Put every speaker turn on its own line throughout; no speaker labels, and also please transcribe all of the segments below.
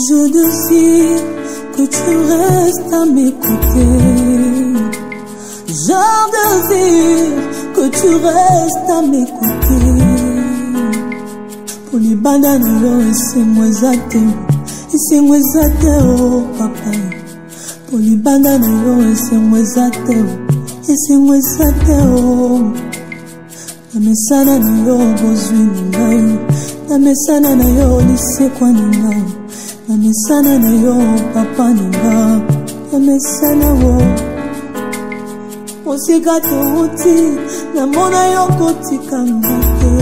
Je désire que tu restes à m'écouter. Je désire que tu restes à m'écouter. Pour les bananes, c'est moi zate. C'est moi zate, oh papa. Pour les bananes, c'est moi zate. C'est moi zate, oh. Na mesana na yo bozwi ngai. Na mesana na yo lisekwa ngai. Na mesana na yo papa ninga. Na mesana wo Osika touti na mona yo kotika ngate.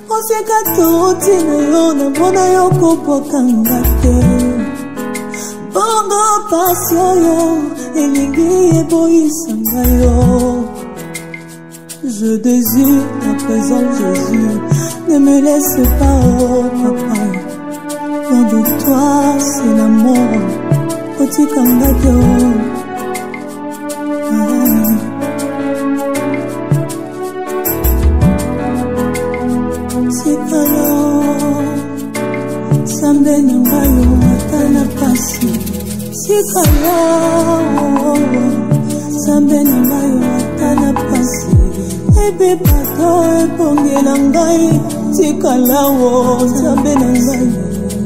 Osika touti na yo na mona yo kopoka ngate. Bongo pasio yo elingi eboisa ngayo. Je désire ta présence, Jésus. Ne me laisse pas, oh papa. Loin de toi, c'est la mort. Oti kangato. Sikalo. Sambe nangayo atana pasi. Sikalo. Sambe nangayo atana pasi. Ebe bato ebonge nangai. Sikalawo sambe nangai.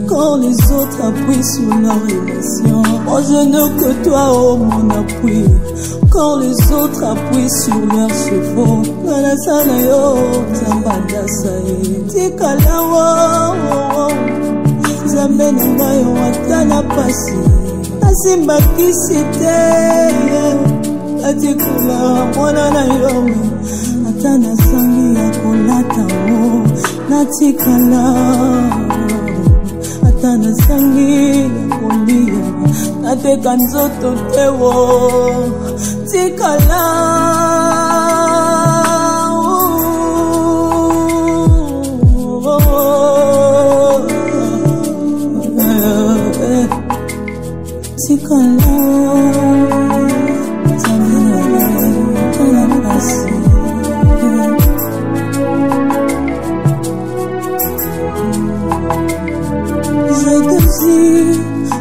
Quand les autres appuient sur la relation, moi je n'ai que toi, oh mon appui. Quand les autres appuient sur leurs chevaux, la sana yo, zambada sae, tikalawo, zambe nanga yo atana pasi, asimba kisite, atikula mwana na yo, atana sangi ya kolata wo, natikala. Atana sangi kolia nateka nzoto tewo tikala. Tikala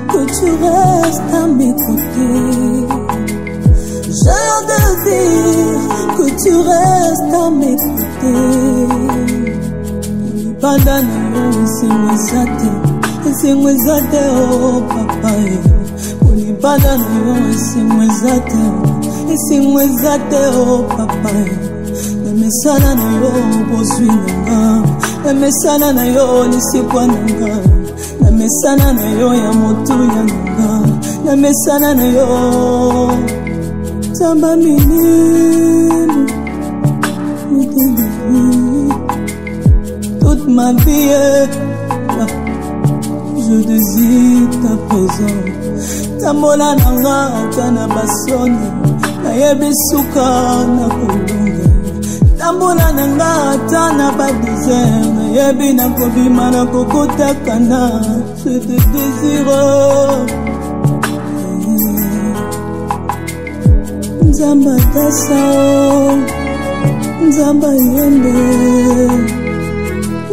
que tu restes à m'écouter. Je désire que tu restes à m'écouter. Bandana yo c'est moi zate, c'est moi zate oh papa. Pour bandana yo c'est moi zate, c'est moi zate oh papa. Na mesana na yo bozwi nanga, na mesana na yo lisekwa nanga. Na mesana na yo ya moto ya nanga. Na mesana na yo tamba minime. Toute ma vie je désire ta présence. Tambola nanga tana basoni. Na yebesuka na kolonga. Tambola nanga tana ba désert. Na yebi na kobima na kokota kana. Je te désire. Nzamba dasa, nzamba yembe,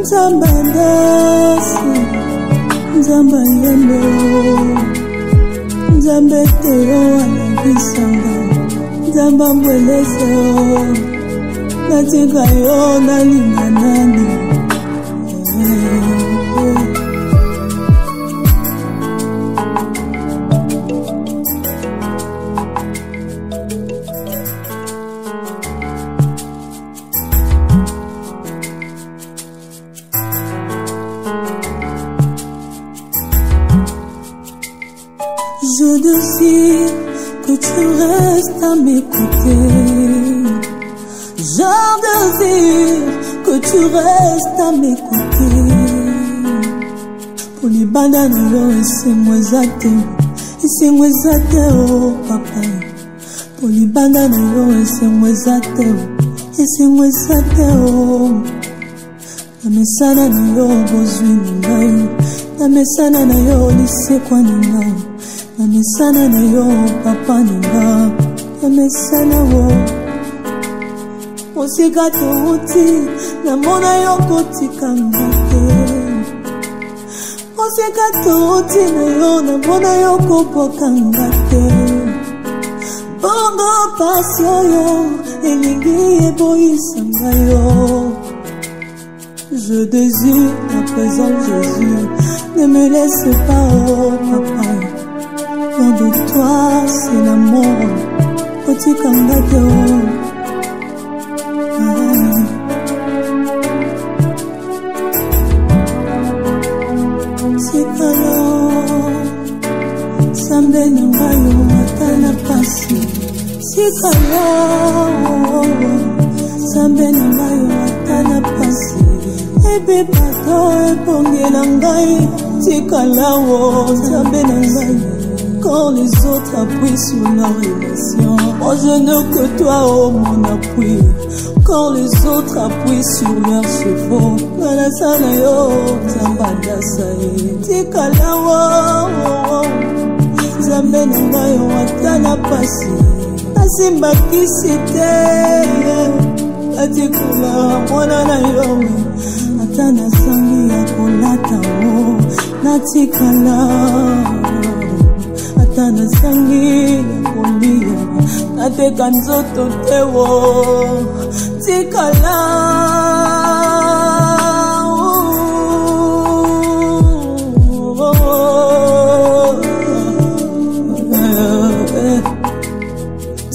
nzamba dasa, nzamba yembe, nzamba teo anabisanga, nzamba mbweleze natika yo nalinga nani. Je désire que tu restes à m'écouter. Je désire que tu restes à m'écouter. Pour les bananes, c'est moi zate. C'est moi zate, oh papa. Pour les bananes, c'est moi zate. C'est moi zate, oh. Na mesana na yo bozwi ngai. Na mesana na yo lisekwa ngai. Namesana na yo papa nanga, namesana wo. Osika touti, namona yo kotika ngate. Osika touti na yo, namona yo kopoka ngate. Bongo pasio yo, elingi eboisa ngayo. Je désire ta présence Jésus, ne me laisse pas oh papa. Loin de toi c'est l'amour, kotika ngate oh. Sikala sambe na ngayo atana pasi. Sikala sambe na ngayo atana pasi. Ebe pato epongela ngai. Sikala sambe na ngayo. Quand les autres appuient sur la relation, moi je n'ai que toi oh mon appui. Quand les autres appuient sur leurs chevaux, la sana yo zambada sae. Tikala wo zambe na ngayo atana pasi. Asimba kisite atikula mwana na yo atana sangi ya kolata wo natikala. Atana sangi ya kolia nateka nzoto tewo. Tikala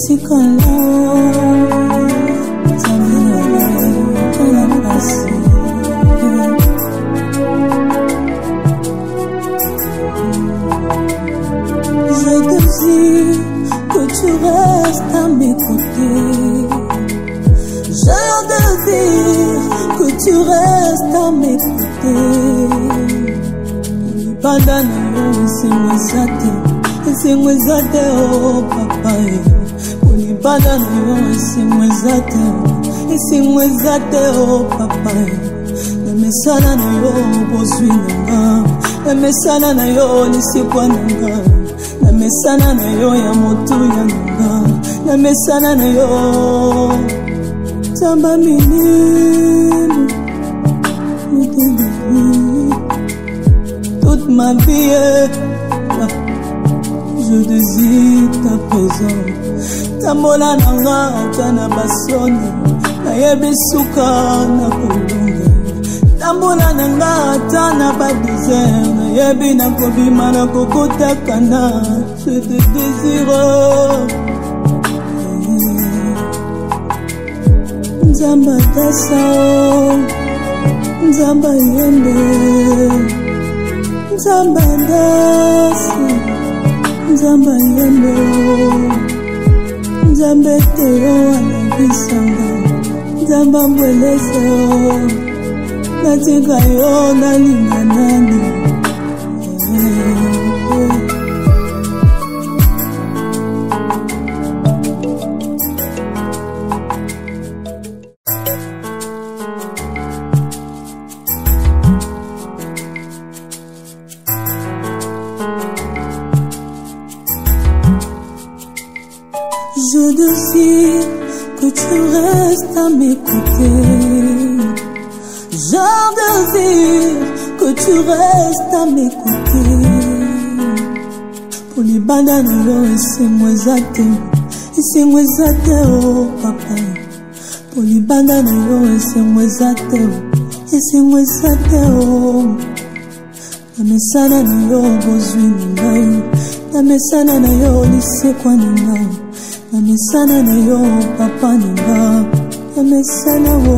Tikala je désire que tu restes à mes côtés. Je désire que tu restes à mes côtés. Libana na yo esimwezate oh papa. Libana na yo esimwezate oh papa. Namesana na yo bozwi nanga, namesana na yo lisikwa nanga. Namesana na yo ya motu ya nanga, namesana na yo tamba minime. Toute ma vie je désire ta présence. Tambola nanga atana basoni, nayebi suka na kolunga. Tambola nanga atana ba désert, nayebi na kobima na kokotakana. Je te désire Nzamba dasa Nzamba yembe Nzamba dasi Nzamba yembe Nzamba teo anabisanga Nzamba mbweleze natika yo nalinga nani. Je désire que tu restes à mes côtés. Je désire que tu restes à mes côtés. Pour les bananes, esimwezate oh papa. Pour les bananes, esimwezate oh. Namesana na yo bozwi nanga, namesana na yo lisekwa nanga. Namesana na yo papa nanga, namesana wo.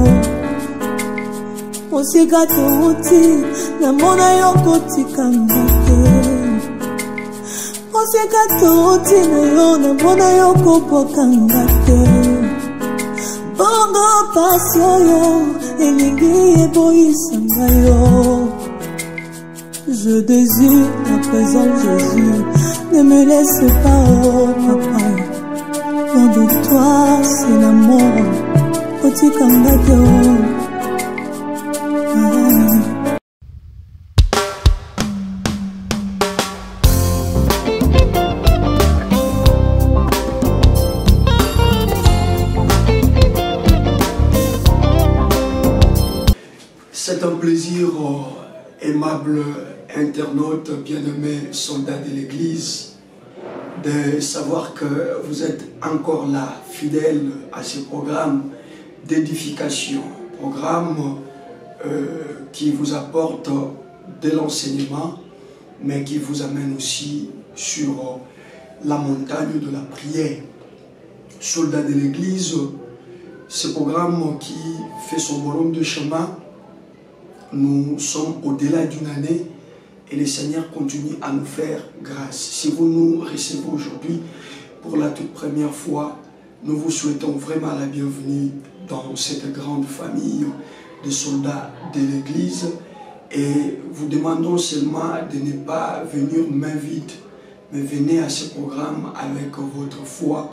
Osika touti, namona yo kotika ngate. Osika touti na yo, namona yo kopoka ngate. Bongo pasio yo, elingi eboisa ngayo. Je désire ta présence Jésus, ne me laisse pas oh papa. Loin de toi c'est l'amour, kotika ngate oh.
un plaisir, aimable internaute, bien-aimé soldat de l'Église, de savoir que vous êtes encore là, fidèle à ce programme d'édification, programme qui vous apporte de l'enseignement, mais qui vous amène aussi sur la montagne de la prière. Soldats de l'Église, ce programme qui fait son bonhomme de chemin, nous sommes au-delà d'une année et le Seigneur continue à nous faire grâce. Si vous nous recevez aujourd'hui pour la toute première fois, nous vous souhaitons vraiment la bienvenue dans cette grande famille de soldats de l'Église et vous demandons seulement de ne pas venir main vide, mais venez à ce programme avec votre foi,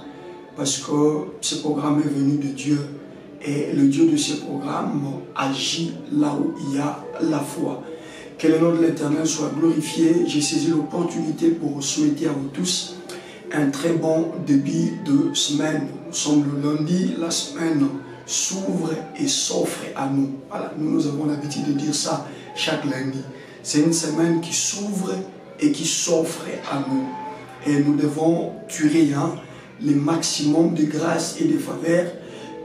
parce que ce programme est venu de Dieu et le Dieu de ce programme agit là où il y a la foi. Que le nom de l'Éternel soit glorifié. J'ai saisi l'opportunité pour souhaiter à vous tous un très bon début de semaine. Nous sommes le lundi, la semaine s'ouvre et s'offre à nous. Voilà, nous avons l'habitude de dire ça chaque lundi. C'est une semaine qui s'ouvre et qui s'offre à nous. Et nous devons tuer le maximum de grâce et de faveur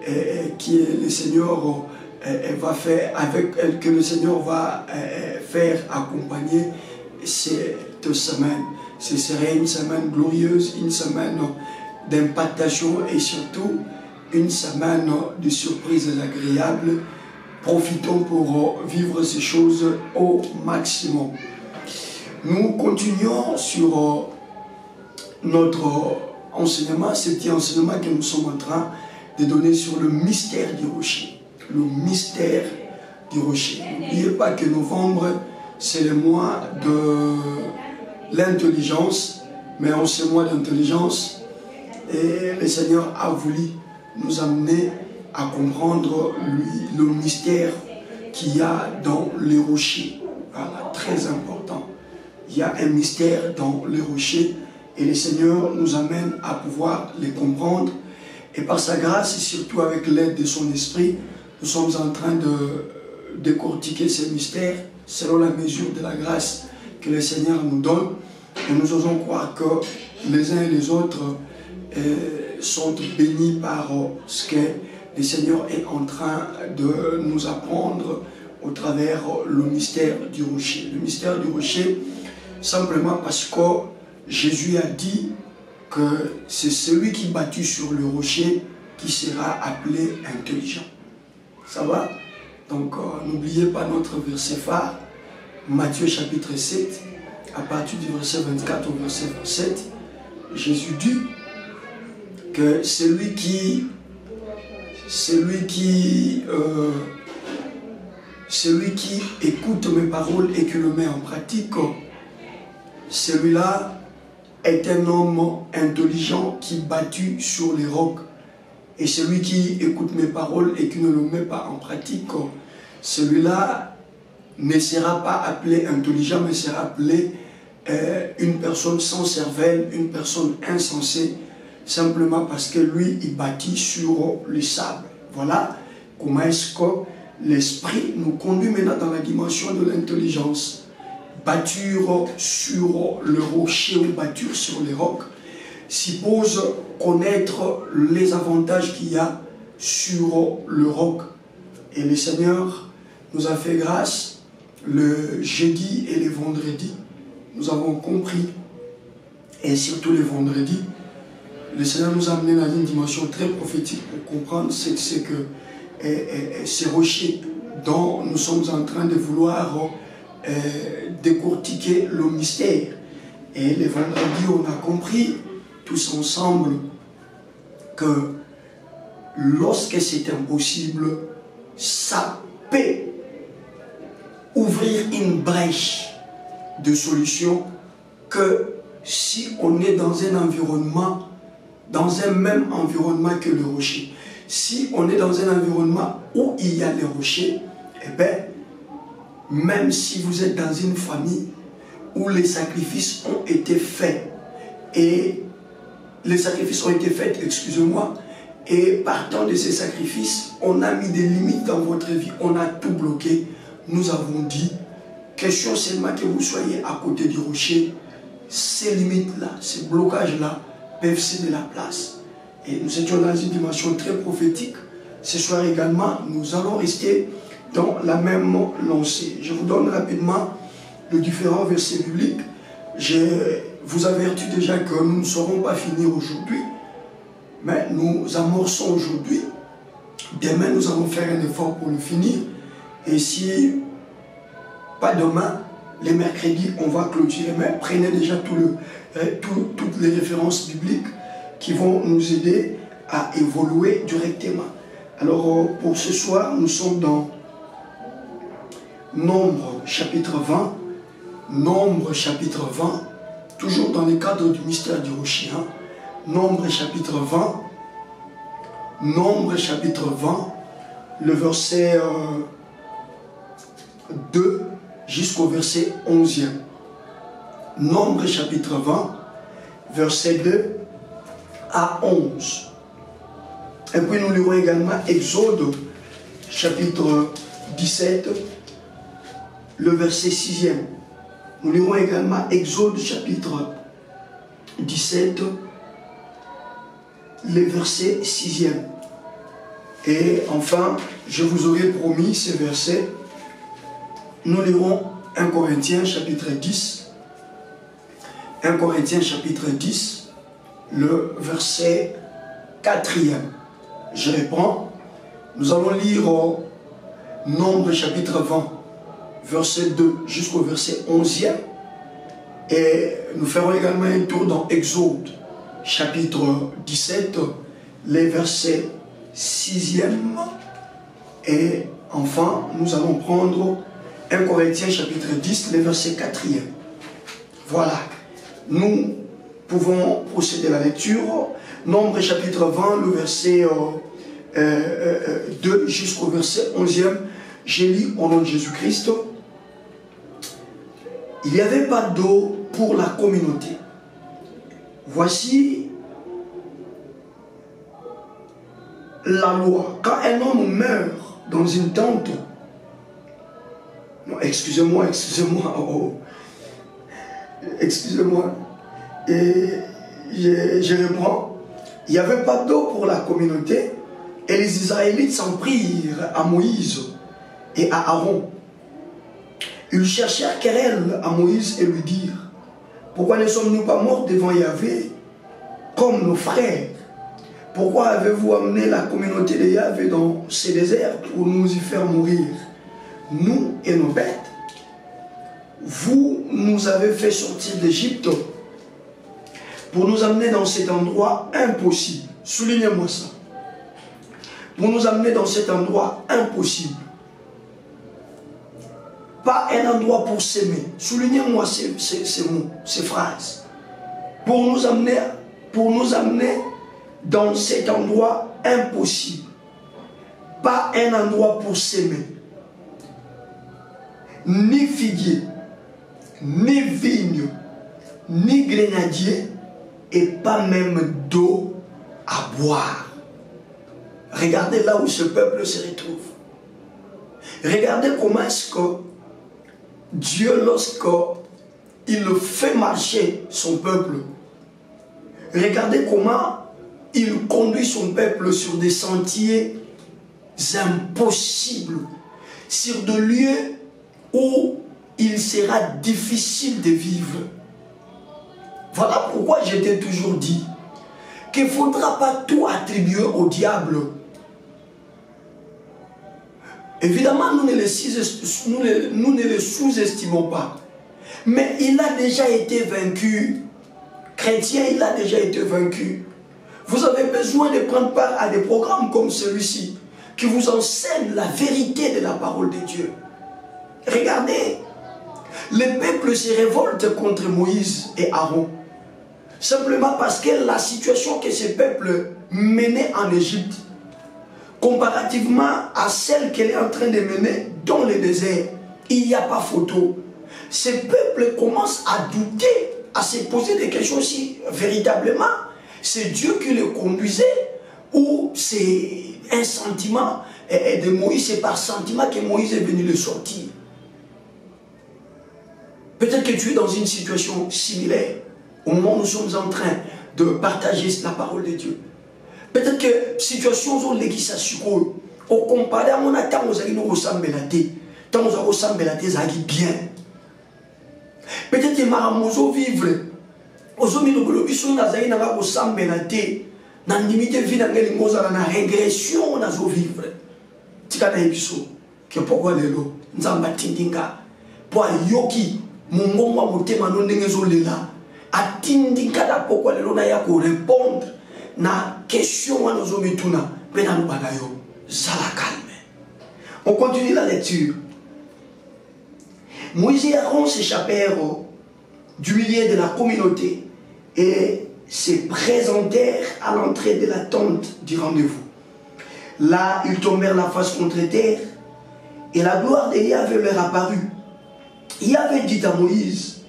que le Seigneur va faire, que le Seigneur va faire accompagner cette semaine. Ce serait une semaine glorieuse, une semaine d'impactation et surtout une semaine de surprises agréables. Profitons pour vivre ces choses au maximum. Nous continuons sur notre enseignement, ce petit enseignement que nous sommes en train de donner sur le mystère du rocher. Le mystère du rocher. N'oubliez pas que novembre, c'est le mois de l'intelligence, mais en ce mois d'intelligence, le Seigneur a voulu nous amener à comprendre le mystère qu'il y a dans les rochers. Voilà, très important. Il y a un mystère dans les rochers et le Seigneur nous amène à pouvoir les comprendre. Et par sa grâce, et surtout avec l'aide de son esprit, nous sommes en train de décortiquer ces mystères selon la mesure de la grâce que le Seigneur nous donne. Et nous osons croire que les uns et les autres sont bénis par ce que le Seigneur est en train de nous apprendre au travers le mystère du rocher. Le mystère du rocher, simplement parce que Jésus a dit que c'est celui qui bâtit sur le rocher qui sera appelé intelligent. Ça va? Donc n'oubliez pas notre verset phare, Matthieu chapitre 7, à partir du verset 24 au verset 27, Jésus dit que celui qui écoute mes paroles et qui le met en pratique, celui-là est un homme intelligent qui bâtit sur les rocs. Et celui qui écoute mes paroles et qui ne le met pas en pratique, celui-là ne sera pas appelé intelligent, mais sera appelé une personne sans cervelle, une personne insensée, simplement parce que lui, il bâtit sur le sable. Voilà comment est-ce que l'esprit nous conduit maintenant dans la dimension de l'intelligence. Bâtir sur le rocher ou bâtir sur les rocs suppose connaître les avantages qu'il y a sur le roc. Et le Seigneur nous a fait grâce le jeudi et le vendredi. Nous avons compris, et surtout le vendredi, le Seigneur nous a amené dans une dimension très prophétique pour comprendre ce que ces rochers dont nous sommes en train de vouloir décortiquer le mystère. Et le vendredi, on a compris tous ensemble que lorsque c'est impossible, ça peut ouvrir une brèche de solution que si on est dans un environnement, dans un même environnement que le rocher. Si on est dans un environnement où il y a les rochers, eh bien, même si vous êtes dans une famille où les sacrifices ont été faits, et excusez-moi, et partant de ces sacrifices, on a mis des limites dans votre vie, on a tout bloqué, nous avons dit, question seulement que vous soyez à côté du rocher, ces limites-là, ces blocages-là peuvent céder la place. Et nous étions dans une dimension très prophétique. Ce soir également, nous allons rester dans la même lancée. Je vous donne rapidement les différents versets bibliques. Je vous avertis déjà que nous ne saurons pas finir aujourd'hui, mais nous amorçons aujourd'hui. Demain, nous allons faire un effort pour le finir. Et si pas demain, les mercredis, on va clôturer. Mais prenez déjà toutes les références bibliques qui vont nous aider à évoluer directement. Alors, pour ce soir, nous sommes dans Nombre chapitre 20. Nombre chapitre 20, toujours dans le cadre du mystère du rocher. Nombre chapitre 20. Nombre chapitre 20, le verset 2 jusqu'au verset 11e. Nombre chapitre 20, verset 2 à 11. Et puis nous lirons également Exode chapitre 17, le verset 6e. Nous lirons également Exode chapitre 17, le verset 6e. Et enfin, je vous aurais promis ces versets. Nous lirons 1 Corinthiens chapitre 10. 1 Corinthiens chapitre 10, le verset 4e. Je reprends. Nous allons lire Nombre chapitre 20, verset 2 jusqu'au verset 11e. Et nous ferons également un tour dans Exode chapitre 17, les versets 6e. Et enfin, nous allons prendre 1 Corinthiens chapitre 10, les versets 4e. Voilà. Nous pouvons procéder à la lecture. Nombre chapitre 20, le verset 2 jusqu'au verset 11e. J'ai lu au nom de Jésus-Christ. Il n'y avait pas d'eau pour la communauté. Voici la loi. Quand un homme meurt dans une tente, non, excusez-moi, excusez-moi, et je reprends. Il n'y avait pas d'eau pour la communauté et les Israélites s'en prirent à Moïse et à Aaron. Ils cherchèrent querelle à Moïse et lui dirent: pourquoi ne sommes-nous pas morts devant Yahvé comme nos frères? Pourquoi avez-vous amené la communauté de Yahvé dans ces déserts pour nous y faire mourir, nous et nos bêtes? Vous nous avez fait sortir d'Égypte pour nous amener dans cet endroit impossible. Soulignez-moi ça. Pour nous amener dans cet endroit impossible. Pas un endroit pour s'aimer. Soulignez-moi ces mots, ces phrases. Pour nous amener dans cet endroit impossible. Pas un endroit pour s'aimer. Ni figuier, ni vigne, ni grenadier, et pas même d'eau à boire. Regardez là où ce peuple se retrouve. Regardez comment est-ce que Dieu, lorsqu'il fait marcher son peuple, regardez comment il conduit son peuple sur des sentiers impossibles, sur des lieux où il sera difficile de vivre. Voilà pourquoi je t'ai toujours dit qu'il ne faudra pas tout attribuer au diable. Évidemment, nous ne le sous-estimons pas. Mais il a déjà été vaincu. Chrétien, il a déjà été vaincu. Vous avez besoin de prendre part à des programmes comme celui-ci, qui vous enseignent la vérité de la parole de Dieu. Regardez, le peuple se révolte contre Moïse et Aaron. Simplement parce que la situation que ce peuple menait en Égypte, comparativement à celle qu'elle est en train de mener dans le désert, il n'y a pas photo. Ce peuple commence à douter, à se poser des questions si véritablement c'est Dieu qui le conduisait ou c'est un sentiment de Moïse, c'est par sentiment que Moïse est venu le sortir. Peut-être que tu es dans une situation similaire au moment où nous sommes en train de partager la parole de Dieu. Peut-être que situation sont les qui s'assurent. Au comparé à mon attente, nous allons nous ressembler à thé. Tant nous allons ressembler à thé, ça va bien. Peut-être que Maramozo vivre. Aujourd'hui, nous allons nous ressembler à thé. Dans limite vie, dans la régression, nous allons vivre. Tu as dit que pourquoi les lots, nous allons batindinga. Pour yoki, mon moment, mon thème, nous allons là. Atindinga da pourquoi les lots n'aient pas répondre. Na question à nos hommes tuna, mais dans le bagayo, ça la calme. On continue la lecture. Moïse et Aaron s'échappèrent du milieu de la communauté et se présentèrent à l'entrée de la tente du rendez-vous. Là, ils tombèrent la face contre terre et la gloire de Yahvé leur apparut. Yahvé dit à Moïse,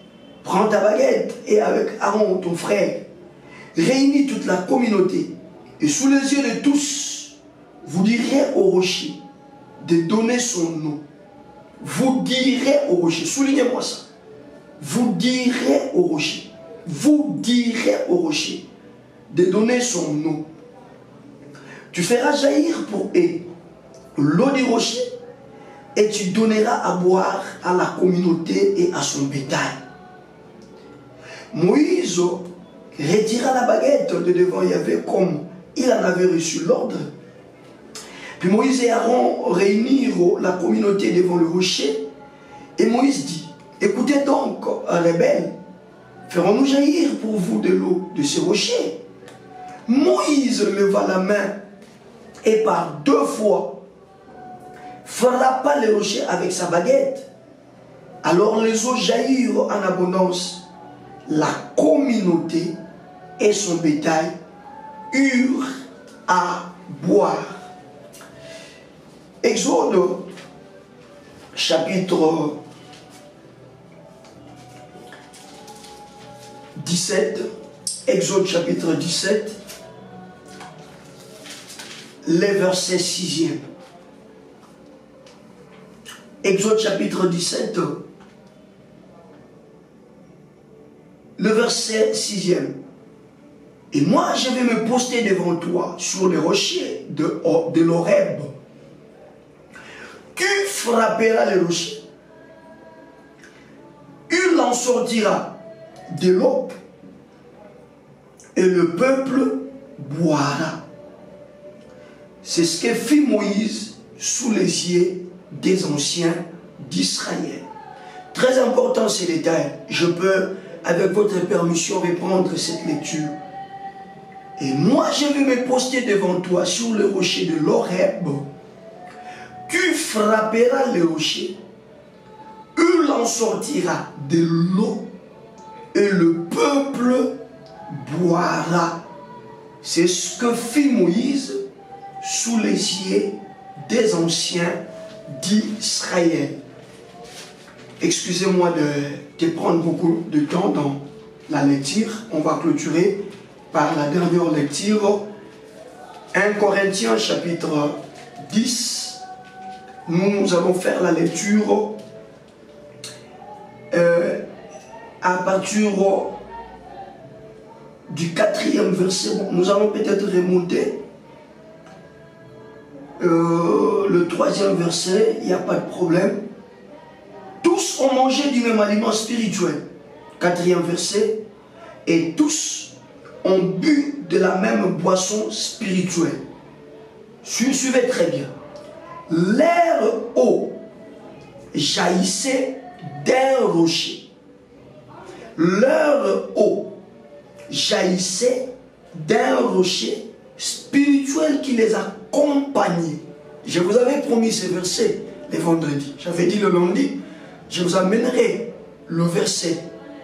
prends ta baguette et avec Aaron ton frère, réunis toute la communauté et sous les yeux de tous, vous direz au rocher de donner son nom. Vous direz au rocher, soulignez-moi ça. Vous direz au rocher, vous direz au rocher de donner son nom. Tu feras jaillir pour eux l'eau du rocher et tu donneras à boire à la communauté et à son bétail. Moïse retira la baguette de devant Yahvé comme il en avait reçu l'ordre. Puis Moïse et Aaron réunirent la communauté devant le rocher. Et Moïse dit, écoutez donc, rebelles, ferons-nous jaillir pour vous de l'eau de ce rocher? Moïse leva la main et par 2 fois frappa le rocher avec sa baguette. Alors les eaux jaillirent en abondance. La communauté et son bétail eurent à boire. Exode chapitre 17, Exode chapitre 17, le verset 6e. Exode chapitre 17, le verset 6e. Et moi, je vais me poster devant toi sur le rocher de l'Horeb. Tu frapperas le rocher. Il en sortira de l'eau et le peuple boira. C'est ce que fit Moïse sous les yeux des anciens d'Israël. Très important ces détails. Je peux, avec votre permission, reprendre cette lecture. Et moi, je vais me poster devant toi sur le rocher de l'Horeb. Tu frapperas le rocher. Il en sortira de l'eau et le peuple boira. C'est ce que fit Moïse sous les yeux des anciens d'Israël. Excusez-moi de prendre beaucoup de temps dans la lecture. On va clôturer par la dernière lecture. 1 Corinthiens chapitre 10. Nous allons faire la lecture à partir du 4e verset. Bon, nous allons peut-être remonter le 3e verset, il n'y a pas de problème. Tous ont mangé du même aliment spirituel. 4e verset. Et tous ont bu de la même boisson spirituelle. Suivez très bien. L'air eau jaillissait d'un rocher. Leur eau jaillissait d'un rocher spirituel qui les accompagnait. Je vous avais promis ce verset le vendredi. J'avais dit le lundi, je vous amènerai le verset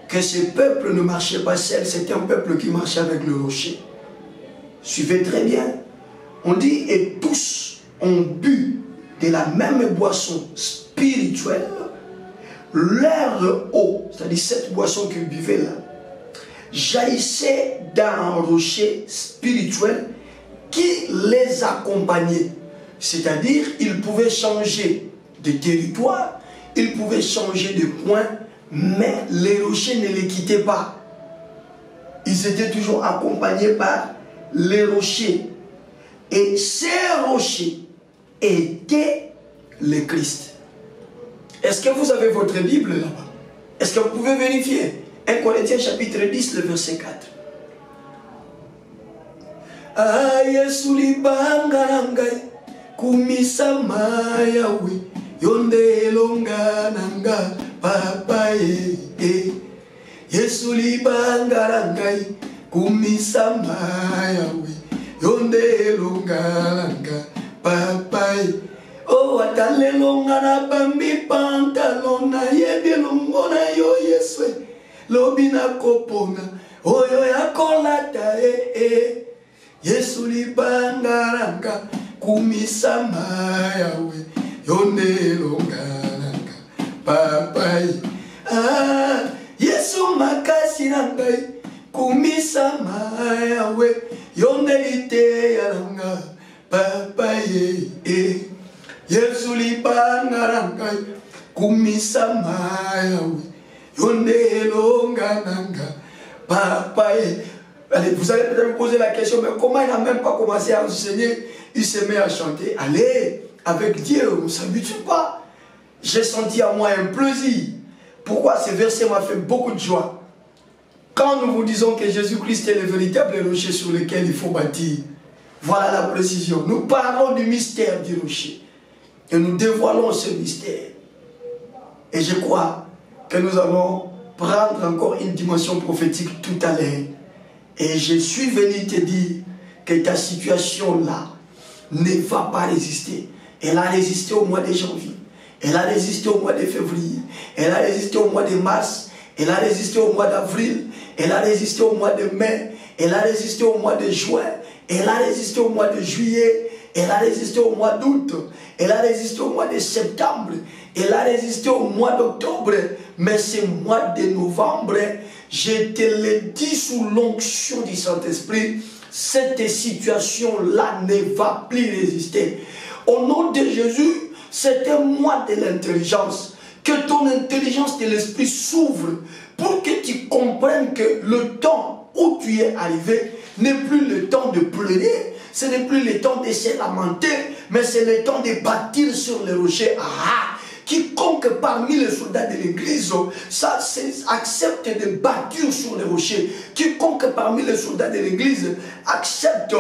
que ce peuple ne marchait pas seul, c'était un peuple qui marchait avec le rocher. Suivez très bien. On dit, et tous ont bu de la même boisson spirituelle, leur eau, c'est-à-dire cette boisson qu'ils buvaient là, jaillissait d'un rocher spirituel qui les accompagnait. C'est-à-dire, ils pouvaient changer de territoire, ils pouvaient changer de point Mais les rochers ne les quittaient pas. Ils étaient toujours accompagnés par les rochers. Et ces rochers étaient le Christ. Est-ce que vous avez votre Bible là-bas? Est-ce que vous pouvez vérifier? 1 Corinthiens chapitre 10, le verset 4. Yesu libangarangai kumisa mayawi yonde longananga papa Yesu libangarangai kumisa mayawi yonde longananga papa oh atalelongana bambi pantalona yebelongona yo Yesu lobina kopona oyo yakolata Yesu libangaranga kumisa mayawe yonde longaranga papai Yesu makasi nangai kumisa mayawe yonde ite yaranga papai Yesu libangaranga kumisa mayawe yonde longaranga papai. Allez, vous allez peut-être me poser la question, mais comment il n'a même pas commencé à enseigner? Il se met à chanter. Allez, avec Dieu, on ne s'habitue pas. J'ai senti à moi un plaisir. Pourquoi ce verset m'a fait beaucoup de joie? Quand nous vous disons que Jésus-Christ est le véritable rocher sur lequel il faut bâtir, voilà la précision. Nous parlons du mystère du rocher. Et nous dévoilons ce mystère. Et je crois que nous allons prendre encore une dimension prophétique tout à l'heure. Et je suis venu te dire que ta situation-là ne va pas résister. Elle a résisté au mois de janvier. Elle a résisté au mois de février. Elle a résisté au mois de mars. Elle a résisté au mois d'avril. Elle a résisté au mois de mai. Elle a résisté au mois de juin. Elle a résisté au mois de juillet. Elle a résisté au mois d'août. Elle a résisté au mois de septembre. Elle a résisté au mois d'octobre. Mais ce mois de novembre, je te le dis sous l'onction du Saint-Esprit, cette situation-là ne va plus résister. Au nom de Jésus, c'est un mois de l'intelligence. Que ton intelligence de l'esprit s'ouvre pour que tu comprennes que le temps où tu es arrivé n'est plus le temps de pleurer, ce n'est plus le temps de se lamenter, mais c'est le temps de bâtir sur les rochers. Quiconque parmi les soldats de l'église accepte de bâtir sur les rochers. Quiconque parmi les soldats de l'église accepte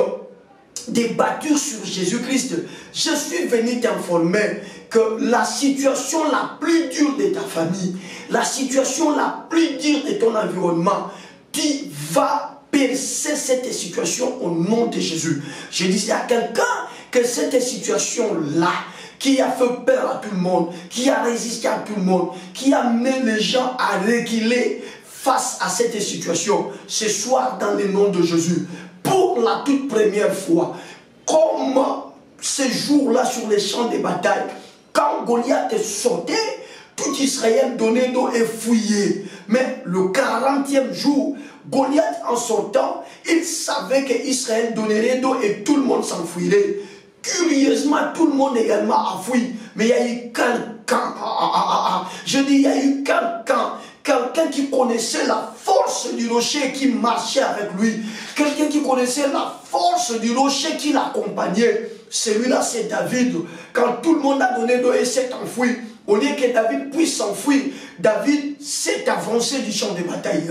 de bâtir sur Jésus-Christ. Je suis venu t'informer que la situation la plus dure de ta famille, la situation la plus dure de ton environnement, tu vas percer cette situation au nom de Jésus. Je disais à quelqu'un que cette situation-là, qui a fait peur à tout le monde, qui a résisté à tout le monde, qui a amené les gens à reculer face à cette situation, ce soir dans le nom de Jésus, pour la toute première fois, comme ce jour-là sur les champs de bataille, quand Goliath est sauté, tout Israël donnait d'eau et fouillé. Mais le 40e jour, Goliath en sortant, il savait qu'Israël donnerait d'eau et tout le monde s'enfuirait. Curieusement, tout le monde également a fui. Mais il y a eu quelqu'un, je dis il y a eu quelqu'un qui connaissait la force du rocher qui marchait avec lui. Quelqu'un qui connaissait la force du rocher qui l'accompagnait. Celui-là, c'est David. Quand tout le monde a donné d'eau et s'est enfui, au lieu que David puisse s'enfuir, David s'est avancé du champ de bataille.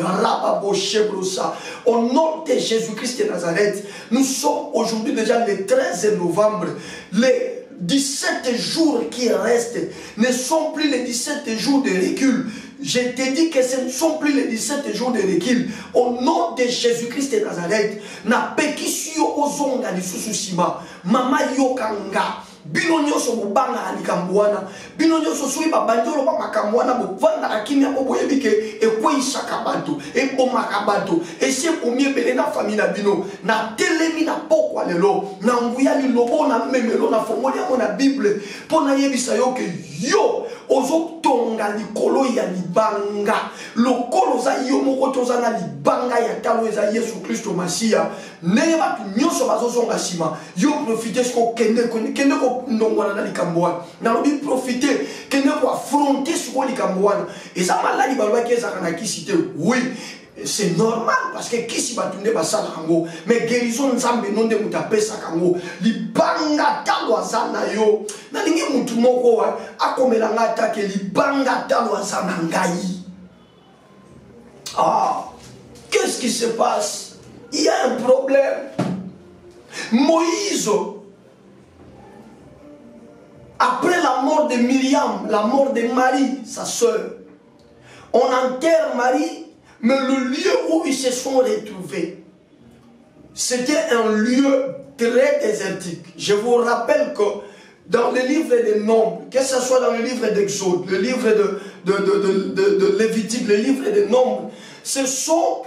Au nom de Jésus-Christ de Nazareth, nous sommes aujourd'hui déjà le 13 novembre. Les 17 jours qui restent ne sont plus les 17 jours de recul. Je te dis que ce ne sont plus les 17 jours de recul. Au nom de Jésus-Christ de Nazareth, na pekisio ozonga lisususima, mama yokanga. Bino nyoso bobanga alikambuana bino nyoso sui babandolo ba makambuana bovanda akimia boboyebike ekweisa kabato ebomaka bato ese omie bele na famille na bino na telemi na pokwa lelo na nguya lilobo na memelo na fongoli ya na Bible pona yebisa yo ke yo ozotonga likolo ya libanga lokolo za yo moko toza na libanga ya talo eza Yesu Kristo Masia ne batu nyoso bazozonga sima yo profite ko kende ndongwana na likamboana. Nalobi profiter que ne pour affronter sur likamboana. Et ça maladi balwa qui ça kana qui cité. Oui. C'est normal parce que qui si batunde basala kango mais guérison nzambe non de mutapesa kango libanga talwazana yo na lingi mutu moko wa akomela ngata ke libanga talwazana ngai. Ah, qu'est-ce qui se passe? Il y a un problème. Moïse, après la mort de Myriam, la mort de Marie, sa sœur, on enterre Marie. Mais le lieu où ils se sont retrouvés, c'était un lieu très désertique. Je vous rappelle que dans le livre des Nombres, que ce soit dans le livre d'Exode, le livre de Lévitique, le livre des Nombres, ce sont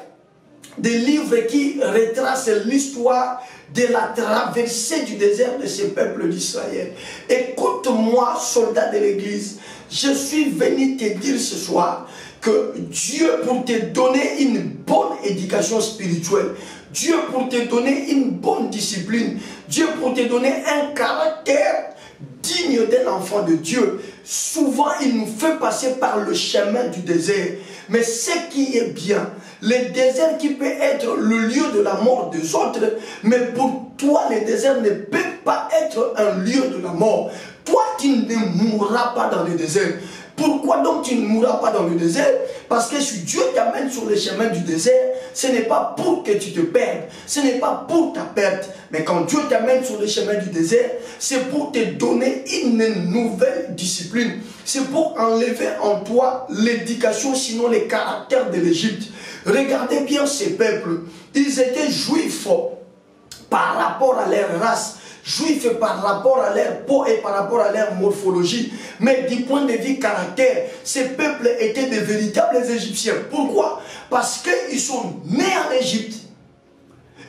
des livres qui retracent l'histoire de la traversée du désert de ce peuple d'Israël. Écoute-moi, soldat de l'église, je suis venu te dire ce soir que Dieu, pour te donner une bonne éducation spirituelle, Dieu pour te donner une bonne discipline, Dieu pour te donner un caractère digne d'un enfant de Dieu, souvent il nous fait passer par le chemin du désert. Mais ce qui est bien, le désert qui peut être le lieu de la mort des autres, mais pour toi le désert ne peut pas être un lieu de la mort. Toi tu ne mourras pas dans le désert. Pourquoi donc tu ne mourras pas dans le désert? Parce que si Dieu t'amène sur le chemin du désert, ce n'est pas pour que tu te perdes, ce n'est pas pour ta perte. Mais quand Dieu t'amène sur le chemin du désert, c'est pour te donner une nouvelle discipline. C'est pour enlever en toi l'éducation, sinon les caractères de l'Égypte. Regardez bien ces peuples, ils étaient juifs par rapport à leur race. Juifs par rapport à leur peau et par rapport à leur morphologie. Mais du point de vue caractère, ces peuples étaient de véritables Égyptiens. Pourquoi? Parce qu'ils sont nés en Égypte.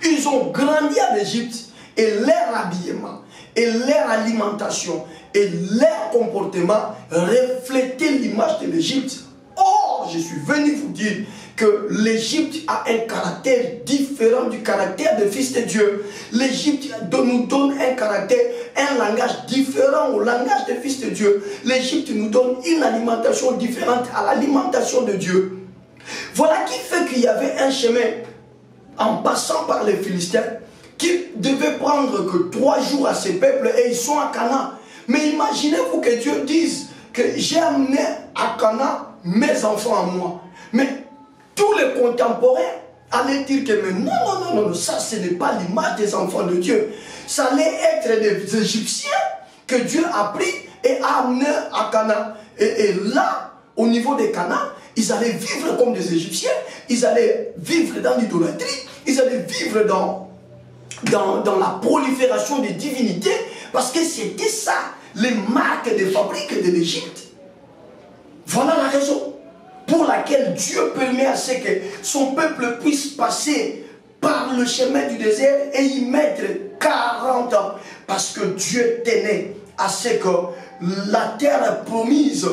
Ils ont grandi en Égypte. Et leur habillement, et leur alimentation, et leur comportement reflétaient l'image de l'Égypte. Or, je suis venu vous dire que l'Égypte a un caractère différent du caractère des fils de Dieu. L'Égypte nous donne un caractère, un langage différent au langage des fils de Dieu. L'Égypte nous donne une alimentation différente à l'alimentation de Dieu. Voilà qui fait qu'il y avait un chemin en passant par les Philistins qui devait prendre que 3 jours à ces peuples et ils sont à Canaan. Mais imaginez-vous que Dieu dise que j'ai amené à Canaan mes enfants à moi. Mais tous les contemporains allaient dire que mais non, ça ce n'est pas l'image des enfants de Dieu. Ça allait être des Égyptiens que Dieu a pris et a amené à Canaan. Et là, au niveau des Canaan, ils allaient vivre comme des Égyptiens, ils allaient vivre dans l'idolâtrie, ils allaient vivre dans la prolifération des divinités, parce que c'était ça, les marques de fabrique de l'Égypte. Voilà la raison pour laquelle Dieu permet à ce que son peuple puisse passer par le chemin du désert et y mettre 40 ans. Parce que Dieu tenait à ce que la terre promise,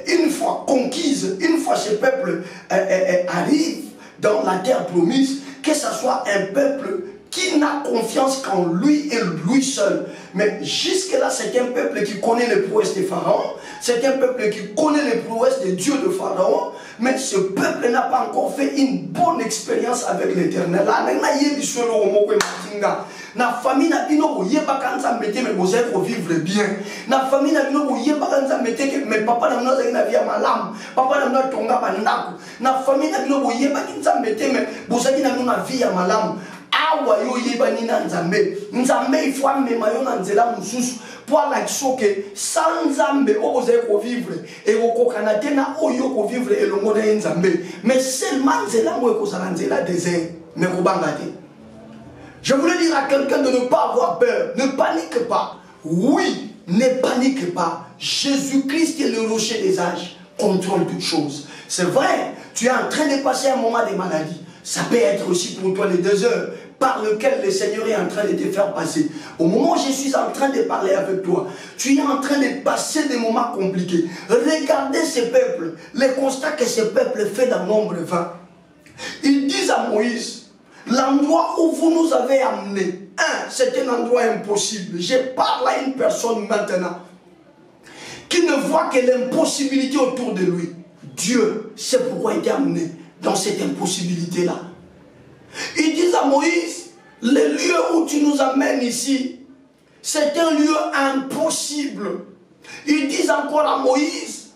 une fois conquise, une fois ce peuple arrive dans la terre promise, que ce soit un peuple qui n'a confiance qu'en lui et lui seul. Mais jusque-là, c'est un peuple qui connaît les prouesses de Pharaon, c'est un peuple qui connaît les prouesses des dieux de Pharaon, mais ce peuple n'a pas encore fait une bonne expérience avec l'Éternel. Na famille na bino ko yeba kanza mete me boze ko vivre bien. Na famille na bino ko yeba kanza mete que me papa na mnoza ina via malam. Papa na mnoza tonga bandako. Na famille na bino ko yeba kinza mete me bozaki na mnoza via malam. Awa yo yeba ni na nzambe. Nzambe ifwa mema yo na nzela mususu. Pour la choquer sans nzambe o boze ko vivre et ko kokana tena oyo ko vivre et le monde nzambe. Mais seulement nzela mo ko sala nzela désert. Mais ko bangate. Je voulais dire à quelqu'un de ne pas avoir peur. Ne panique pas. Oui, ne panique pas. Jésus-Christ est le rocher des âges. Contrôle toutes choses. C'est vrai, tu es en train de passer un moment de maladie. Ça peut être aussi pour toi les 2 heures par lesquelles le Seigneur est en train de te faire passer. Au moment où je suis en train de parler avec toi, tu es en train de passer des moments compliqués. Regardez ce peuple, les constats que ce peuple fait dans Nombre 20. Ils disent à Moïse, l'endroit où vous nous avez amenés, c'est un endroit impossible. Je parle à une personne maintenant qui ne voit que l'impossibilité autour de lui. Dieu sait pourquoi il t'a amené dans cette impossibilité-là. Ils disent à Moïse, le lieu où tu nous amènes ici, c'est un lieu impossible. Ils disent encore à Moïse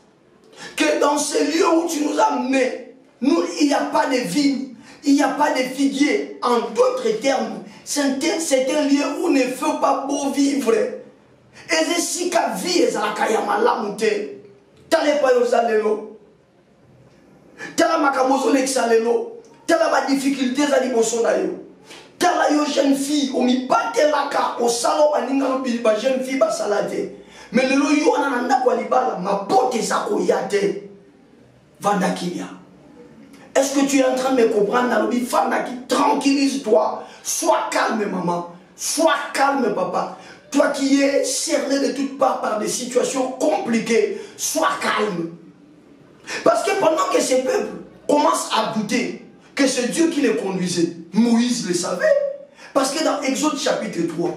que dans ce lieu où tu nous as amenés, nous, il n'y a pas de vignes, il n'y a pas de figuiers. En d'autres termes, c'est un lieu où ne fait pas beau vivre. Et si la vie est à la kayamala monte, t'allais pas aux allélo, t'as ma camozo l'exalelo, t'as ma difficulté à l'imossonayo. Tala yo jeune fille, on mi bate la ka, au salon baninga no biliba jeune fille ba salade. Mais le yo ananda kwa libala, ma pote sa ko yate. Vandakilia. Est-ce que tu es en train de me comprendre, Nalobi Fandaki? Tranquillise-toi. Sois calme, maman. Sois calme, papa. Toi qui es cerné de toutes parts par des situations compliquées, sois calme. Parce que pendant que ces peuples commencent à douter que c'est Dieu qui les conduisait, Moïse le savait. Parce que dans Exode chapitre 3,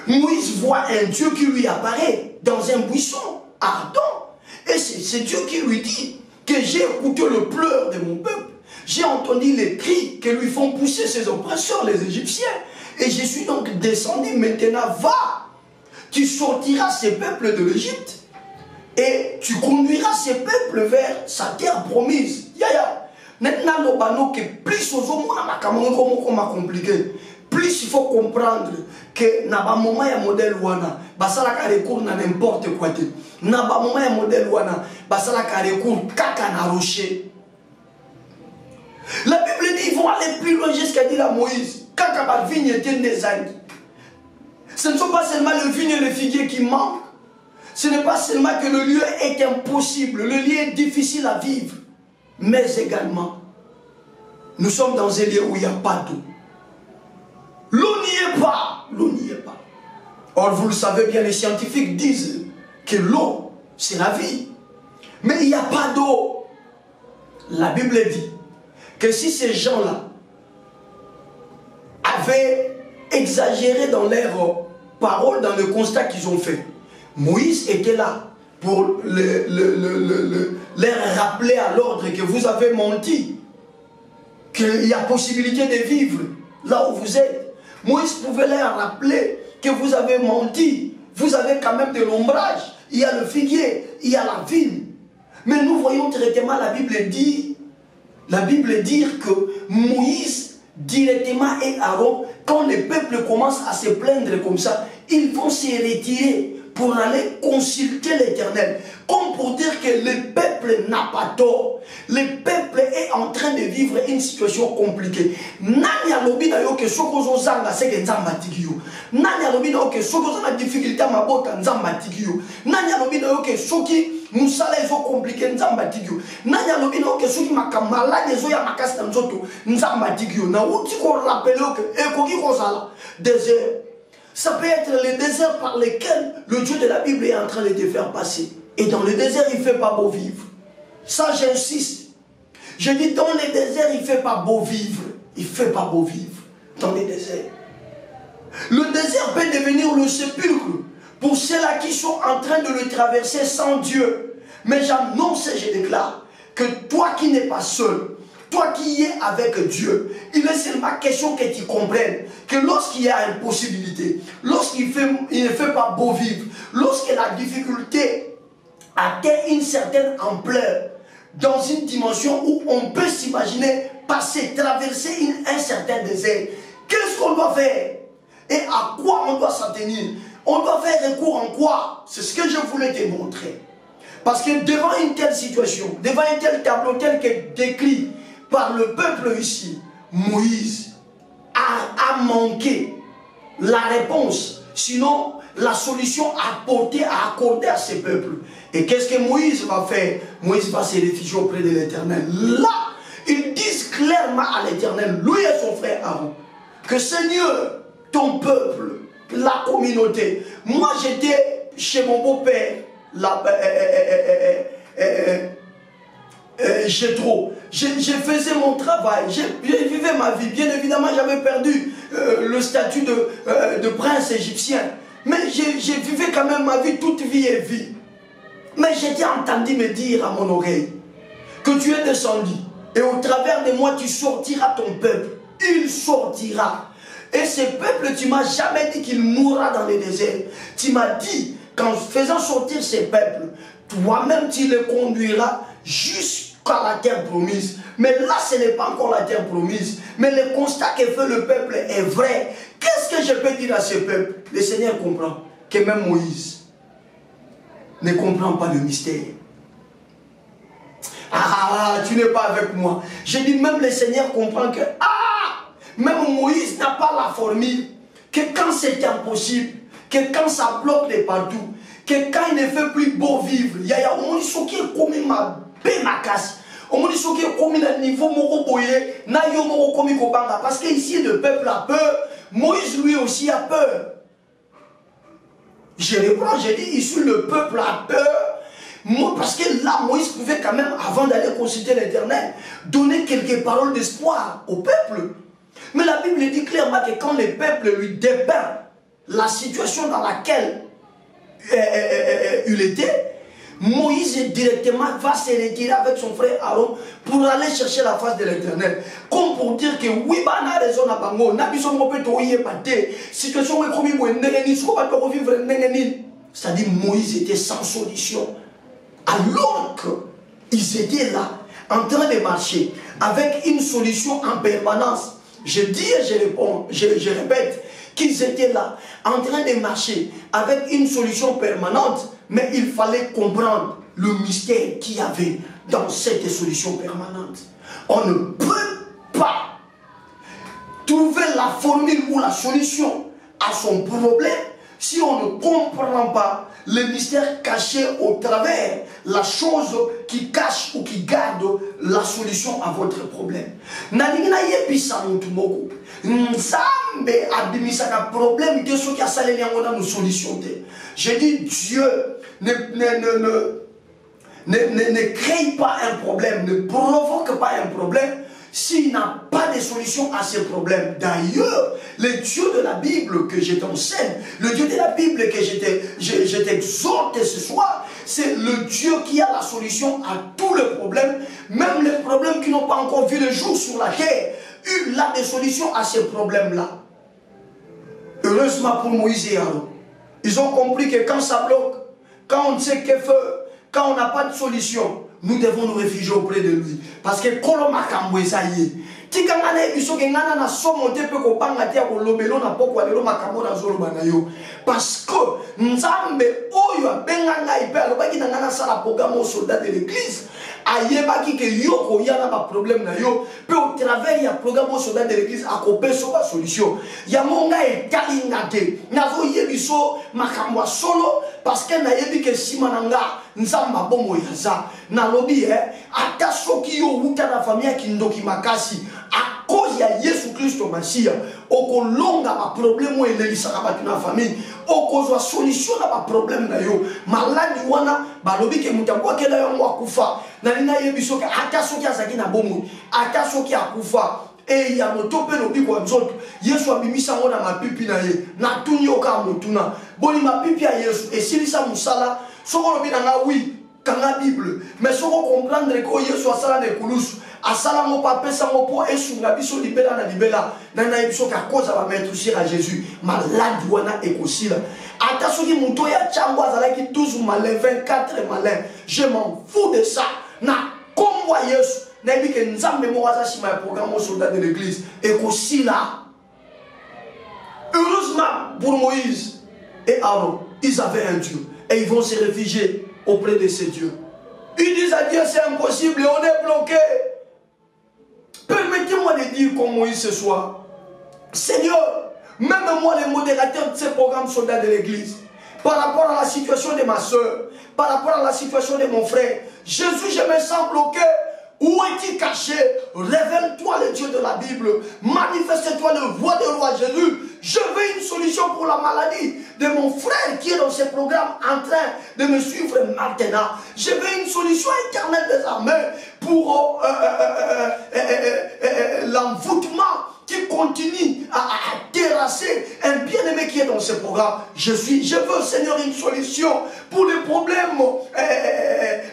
Moïse voit un Dieu qui lui apparaît dans un buisson ardent. Et c'est Dieu qui lui dit que j'ai écouté le pleur de mon peuple. J'ai entendu les cris que lui font pousser ses oppresseurs, les Égyptiens. Et je suis donc descendu. Maintenant, va. Tu sortiras ces peuples de l'Égypte. Et tu conduiras ces peuples vers sa terre promise. Yaya. Maintenant, le bano que plus aux hommes, on a compliqué. Plus il faut comprendre que na ba moment ya modèle wana basala ka recours na n'importe quoi te. Na ba moment ya modèle wana basala ka recours kaka na rocher. La Bible dit ils vont aller plus loin jusqu'à dire à Moïse kaka ba vigne était des années. Ce ne sont pas seulement le vigne et le figuier qui manquent. Ce n'est pas seulement que le lieu est impossible, le lieu est difficile à vivre, mais également nous sommes dans un lieu où il n'y a pas d'eau. L'eau n'y est pas. L'eau n'y est pas. Or, vous le savez bien, les scientifiques disent que l'eau, c'est la vie. Mais il n'y a pas d'eau. La Bible dit que si ces gens-là avaient exagéré dans leurs paroles, dans le constat qu'ils ont fait, Moïse était là pour leur rappeler à l'ordre que vous avez menti, qu'il y a possibilité de vivre là où vous êtes. Moïse pouvait leur rappeler que vous avez menti, vous avez quand même de l'ombrage, il y a le figuier, il y a la vigne. Mais nous voyons directement la Bible dire que Moïse directement et Aaron, quand le peuple commence à se plaindre comme ça, ils vont se retirer pour aller consulter l'Éternel. Comme pour dire que le peuple n'a pas tort. Le peuple est en train de vivre une situation compliquée. Nani alobi na yo ke sokozo zanga seke nzamba tikiyo. Nani alobi na yo ke sokozo na difficulté mabota nzamba tikiyo. Nani alobi na yo ke soki musala ezo compliqué nzamba tikiyo. Nani alobi na yo ke soki makamala ezo ya makasi na nzoto nzamba tikiyo. Na uti ko rappelle que ekoki kozala désert. Ça peut être le désert par lequel le Dieu de la Bible est en train de te faire passer. Et dans le désert, il ne fait pas beau vivre. Ça, j'insiste. Je dis, dans le désert, il ne fait pas beau vivre. Il ne fait pas beau vivre dans le désert. Le désert peut devenir le sépulcre pour ceux-là qui sont en train de le traverser sans Dieu. Mais j'annonce et je déclare que toi qui n'es pas seul, toi qui es avec Dieu, il est seulement question que tu comprennes que lorsqu'il y a une possibilité, lorsqu'il ne fait pas beau vivre, lorsque la difficulté atteint une certaine ampleur, dans une dimension où on peut s'imaginer passer, traverser un certain désert, qu'est-ce qu'on doit faire? Et à quoi on doit s'en tenir? On doit faire recours en quoi? C'est ce que je voulais te montrer. Parce que devant une telle situation, devant un tel tableau tel que décrit par le peuple ici, Moïse a manqué la réponse, sinon la solution apportée, à accorder à ce peuple. Et qu'est-ce que Moïse va faire? Moïse va se réfugier auprès de l'Éternel. Là, ils disent clairement à l'Éternel, lui et son frère Aaron, que Seigneur, ton peuple, la communauté, moi j'étais chez mon beau-père, Jéthro. Je faisais mon travail, je vivais ma vie. Bien évidemment, j'avais perdu le statut de prince égyptien. Mais je vivais quand même ma vie, toute vie est vie. Mais j'ai entendu me dire à mon oreille que tu es descendu. Et au travers de moi, tu sortiras ton peuple. Il sortira. Et ce peuple, tu ne m'as jamais dit qu'il mourra dans le désert. Tu m'as dit qu'en faisant sortir ces peuples, toi-même tu les conduiras jusqu'à la terre promise. Mais là, ce n'est pas encore la terre promise. Mais le constat que fait le peuple est vrai. Qu'est-ce que je peux dire à ce peuple? Le Seigneur comprend que même Moïse ne comprend pas le mystère. Ah, tu n'es pas avec moi. Je dis même le Seigneur comprend que même Moïse n'a pas la formule. Que quand c'est impossible, que quand ça bloque de partout, que quand il ne fait plus beau vivre, il y a un monde qui est comme ma casse. On me dit qu'il y a un niveau parce qu'ici le peuple a peur, Moïse lui aussi a peur. Je reprends, je dis ici le peuple a peur, parce que là Moïse pouvait quand même, avant d'aller consulter l'Éternel, donner quelques paroles d'espoir au peuple. Mais la Bible dit clairement que quand le peuple lui dépeint la situation dans laquelle il était, Moïse directement va se retirer avec son frère Aaron pour aller chercher la face de l'Éternel. Comme pour dire que oui, on a raison à Bango, on a besoin de situation est comme c'est-à-dire Moïse était sans solution. Alors qu'ils étaient là, en train de marcher, avec une solution en permanence. Je dis et je réponds, je répète, qu'ils étaient là, en train de marcher, avec une solution permanente. Mais il fallait comprendre le mystère qu'il y avait dans cette solution permanente. On ne peut pas trouver la formule ou la solution à son problème si on ne comprend pas le mystère caché au travers, la chose qui cache ou qui garde la solution à votre problème. Je dis Dieu ne crée pas un problème, ne provoque pas un problème s'il n'a pas de solution à ce problème. D'ailleurs, le Dieu de la Bible que je t'enseigne, le Dieu de la Bible que je t'exhorte ce soir, c'est le Dieu qui a la solution à tous les problèmes, même les problèmes qui n'ont pas encore vu le jour sur la terre. Il a des solutions à ces problèmes-là. Heureusement pour Moïse et Aaron, ils ont compris que quand ça bloque, quand on ne sait que faire, quand on n'a pas de solution, nous devons nous réfugier auprès de lui. Parce que parce que Nzambe oyo abenga ipe alobaki na ngana sala programme au soldat de l'église ayebaki ke yoko yana ba problème na yo pe au travers ya programme au soldat de l'église akopeso ba solution ya monga etalinga te nazo yebiso makambo solo parce que na yebi ke simananga nzamba bomo yaza na lobi ata soki yo uta na famille kindoki makasi à cause ya Yesu Christo Masia okolonga ba problème o elelisaka batu na famille okozwa solution na ba problème na yo maladi wana balobi ke mutambo akela yo akufa na nina yebiso ke ata soki azaki na bomo ata soki akufa e ya moto pe lobi kwa nzoto Yesu abimisa ngo na mapipi na ye na tuni oka motuna boni mapipi ya Yesu esilisa musala soko lobi na nga oui kanga Bible mais soko comprendre ko Yesu asala ne kulusu asala mo pape sango po esunga biso libela na libela na na biso ka koza ba mettre sur à Jésus malade wana ekosila ata soki muto ya chango azalaki 12 malin 24 malin je m'en fous de ça na komwa Yesu na bi ke nzambe mo waza shima programme au soldat de l'église ekosila. Heureusement pour Moïse et Aaron, ils avaient un Dieu et ils vont se réfugier auprès de ce Dieu. Ils disent à Dieu c'est impossible et on est bloqué. Permettez-moi de dire comme Moïse ce soir, Seigneur, même moi le modérateur de ce programme soldat de l'église, par rapport à la situation de ma soeur, par rapport à la situation de mon frère, Jésus, je me sens bloqué. Où est-il caché? Révèle-toi le Dieu de la Bible. Manifeste-toi le roi des rois Jésus. Je veux une solution pour la maladie de mon frère qui est dans ce programme en train de me suivre maintenant. Je veux une solution éternelle des armées. pour l'envoûtement qui continue à terrasser un bien-aimé qui est dans ce programme. Je veux, Seigneur, une solution pour les problèmes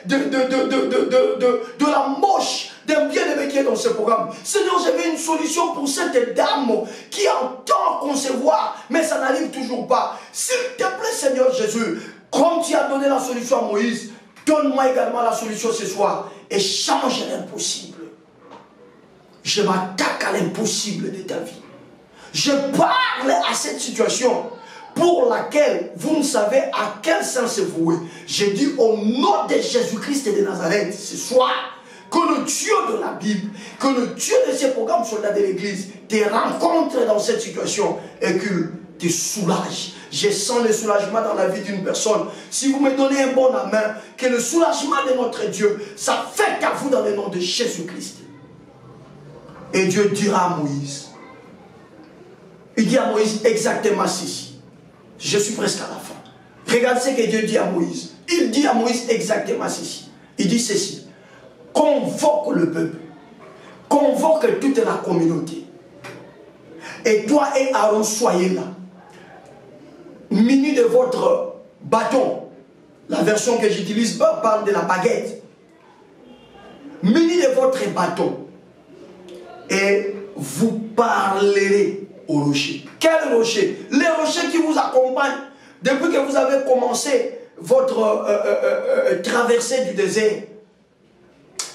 de la moche d'un bien-aimé qui est dans ce programme. Seigneur, j'avais une solution pour cette dame qui entend concevoir, mais ça n'arrive toujours pas. S'il te plaît, Seigneur Jésus, comme tu as donné la solution à Moïse, donne-moi également la solution ce soir et change l'impossible. Je m'attaque à l'impossible de ta vie. Je parle à cette situation pour laquelle vous ne savez à quel sens se vouer. Je dis au nom de Jésus-Christ de Nazareth ce soir, que le Dieu de la Bible, que le Dieu de ces programmes soldats de l'Église te rencontre dans cette situation et qu'il te soulage. Je sens le soulagement dans la vie d'une personne. Si vous me donnez un bon amen, que le soulagement de notre Dieu, ça fait à vous dans le nom de Jésus-Christ. Et Dieu dira à Moïse, il dit à Moïse exactement ceci. Je suis presque à la fin. Regarde ce que Dieu dit à Moïse. Il dit à Moïse exactement ceci. Il dit ceci. Convoque le peuple. Convoque toute la communauté. Et toi et Aaron, soyez là. Munis de votre bâton. La version que j'utilise parle de la baguette. Munis de votre bâton. Et vous parlerez au rocher. Quel rocher? Les rochers qui vous accompagnent depuis que vous avez commencé votre traversée du désert.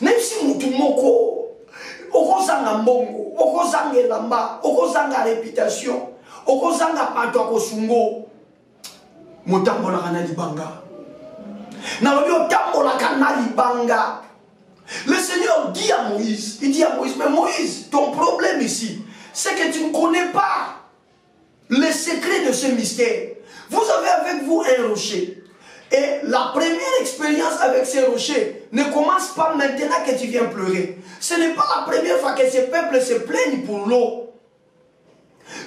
Même si Moutoumoko, Okozanga Mbongo, Okozanga Lamba, Okozanga réputation, Okozanga Patoko Sungo, Motambola Kanali Banga. Naobi Otambola Kanali Banga. Le Seigneur dit à Moïse, il dit à Moïse, mais Moïse, ton problème ici, c'est que tu ne connais pas les secrets de ce mystère. Vous avez avec vous un rocher. Et la première expérience avec ces rochers ne commence pas maintenant que tu viens pleurer. Ce n'est pas la première fois que ces peuples se plaignent pour l'eau.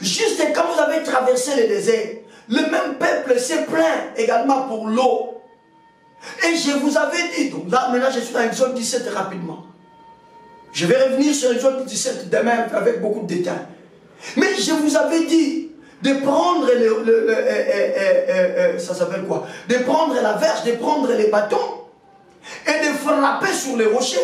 Juste quand vous avez traversé le désert, le même peuple se plaint également pour l'eau. Et je vous avais dit, donc là maintenant je suis dans Exode 17 rapidement. Je vais revenir sur Exode 17 demain avec beaucoup de détails. Mais je vous avais dit de prendre ça s'appelle quoi? De prendre la verge, de prendre les bâtons et de frapper sur les rochers.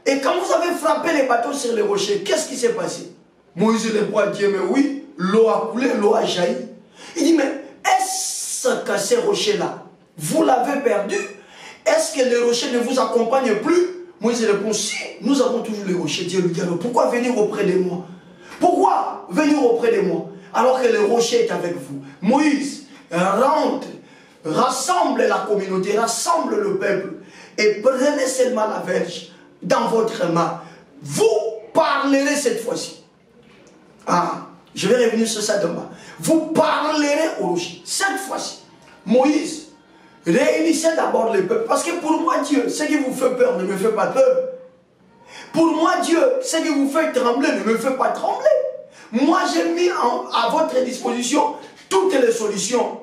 Et quand vous avez frappé les bâtons sur les rochers, qu'est-ce qui s'est passé? Moïse le roi dit, mais oui, l'eau a coulé, l'eau a jailli. Il dit, mais est-ce que ces rochers-là, vous l'avez perdu? Est-ce que les rochers ne vous accompagnent plus? Moïse répond, si, nous avons toujours les rochers. Dieu lui dit, alors pourquoi venir auprès de moi? Pourquoi venir auprès de moi alors que le rocher est avec vous? Moïse rentre, rassemble la communauté, rassemble le peuple et prenez seulement la verge dans votre main. Vous parlerez cette fois-ci. Ah, je vais revenir sur ça demain. Vous parlerez au rocher. Cette fois-ci, Moïse, réunissez d'abord le peuple. Parce que pour moi, Dieu, ce qui vous fait peur ne me fait pas peur. Pour moi, Dieu, ce qui vous fait trembler ne me fait pas trembler. Moi, j'ai mis à votre disposition toutes les solutions.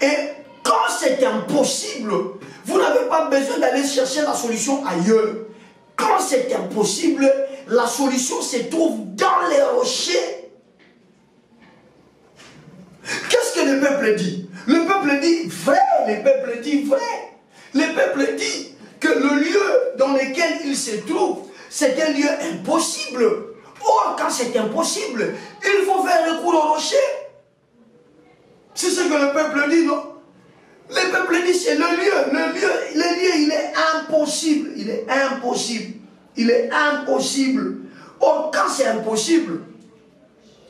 Et quand c'est impossible, vous n'avez pas besoin d'aller chercher la solution ailleurs. Quand c'est impossible, la solution se trouve dans les rochers. Qu'est-ce que le peuple dit? Le peuple dit vrai, le peuple dit vrai. Le peuple dit que le lieu dans lequel il se trouve, c'est un lieu impossible. Or, quand c'est impossible, il faut faire recours au rocher. C'est ce que le peuple dit, non? Le peuple dit c'est le lieu, il est impossible. Il est impossible. Il est impossible. Or, quand c'est impossible,